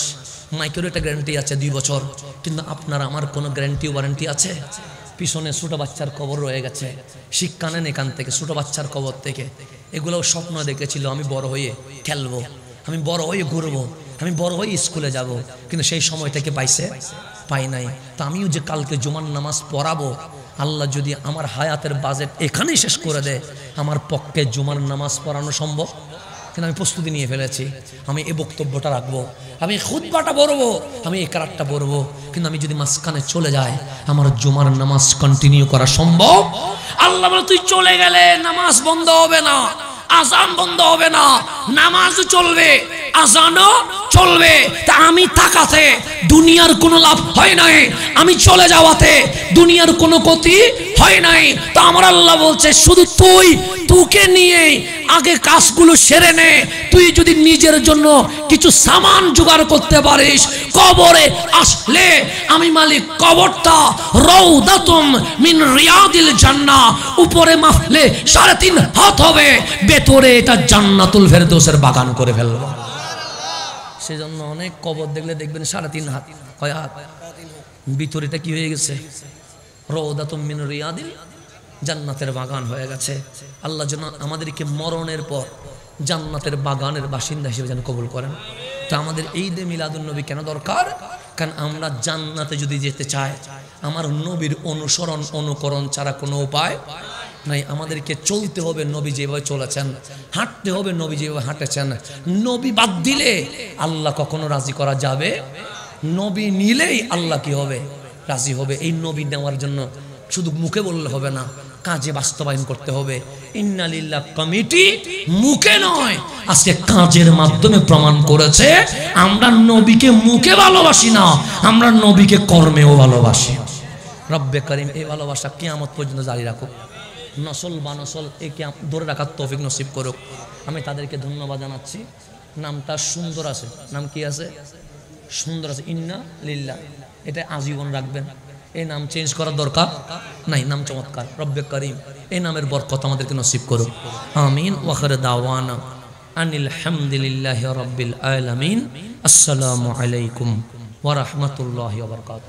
মাইকেরও একটা গ্যারান্টি আছে 2 বছর। কিন্তু আপনার আমার কোনো গ্যারান্টি ওয়ারেন্টি আছে? পিছনে ছোট বাচ্চার কবর রয়ে গেছে, শিক্ষা নেন এখান থেকে, ছোট বাচ্চার কবর থেকে। এগুলোও স্বপ্ন দেখেছিল আমি বড় হয়ে খেলবো, আমি বড় হয়ে ঘুরবো, আমি বড় হয়ে স্কুলে যাব, কিন্তু সেই সময়টাকে পাইছে? পাই নাই। তা আমিও যে কালকে জুমার নামাজ পড়াবো, আল্লাহ যদি আমার হায়াতের বাজেট এখানেই শেষ করে দেয়, আমার পক্ষে জুমার নামাজ পড়ানো সম্ভব? কিন্তু আমি প্রস্তুতি নিয়ে ফেলেছি, আমি এই বক্তব্যটা রাখবো, আমি খুতবাটা পড়বো, আমি এই কারাতটা পড়বো। কিন্তু আমি যদি মাঝখানে চলে যাই, আমার জুমার নামাজ কন্টিনিউ করা সম্ভব? আল্লাহ বলে তুই চলে গেলে নামাজ বন্ধ হবে না, আজান বন্ধ হবে না, নামাজ চলবে, আজানও চলবে। তা আমি থাকাতে দুনিয়ার কোনো লাভ হয় নাই, আমি চলে যাওয়াতে দুনিয়ার কোনো ক্ষতি হয় নাই। তো আমার আল্লাহ বলছে শুধু তোকে নিয়ে আগে কাজগুলো সেরে নে। তুই যদি নিজের জন্য কিছু সামান জোগাড় করতে পারিস, কবরে আসলে আমি মালিক কবরটা রাউদাতুম মিন রিয়াদিল জান্নাহ, উপরে মাপলে 3.5 হাত হবে, ভেতরে এটা জান্নাতুল ফেরদৌসের বাগান করে ফেলবো। সেজন্য অনেক কবর দেখলে দেখবেন 3.5 হাত, কয় হাত? ভিতরেটা কি হয়ে গেছে? রাউদাতুম মিন রিয়াদিল জান্নাতের বাগান হয়ে গেছে। আল্লাহ যেন আমাদেরকে মরণের পর জান্নাতের বাগানের বাসিন্দা হিসেবে যেন কবুল করেন। তো আমাদের ঈদে মিলাদুন নবী কেন দরকার? কারণ আমরা জান্নাতে যদি যেতে চাই, আমার নবীর অনুসরণ অনুকরণ ছাড়া কোনো উপায় নাই। আমাদেরকে চলতে হবে নবী যেভাবে চলেছেন, হাঁটতে হবে নবী যেভাবে হাঁটেছেন। নবী বাদ দিলে আল্লাহ কখনো রাজি করা যাবে? নবী নিলেই আল্লাহ কি হবে? রাজি হবে। এই নবী নেওয়ার জন্য শুধু মুখে বললে হবে না, কাজে বাস্তবায়ন করতে হবে। ইন্না লিল্লাহ কমিটি মুখে নয়, আজকে কাজের মাধ্যমে প্রমাণ করেছে আমরা নবীকে মুখে ভালোবাসি না, আমরা নবীকে কর্মেও ভালোবাসি। রব্বে করিম এই ভালোবাসা কিয়ামত পর্যন্ত জারি রাখুক, নসল বানসল একে ধরে রাখার তৌফিক নসিব করুক। আমি তাদেরকে ধন্যবাদ জানাচ্ছি। নামটা সুন্দর আছে, নাম কি আছে? সুন্দর আছে, ইন্না লিল্লাহ, এটা আজীবন রাখবেন। এই নাম চেঞ্জ করার দরকার নাই, নাম চমৎকার। রব্বে করিম এই নামের বরকত আমাদেরকে নসিব করো, আমিন। ওয়াখির দাওয়ানা আনিল হামদুলিল্লাহি রাব্বিল আলামিন। আসসালামু আলাইকুম ওয়া রাহমাতুল্লাহি ওয়া বারাকাতুহু।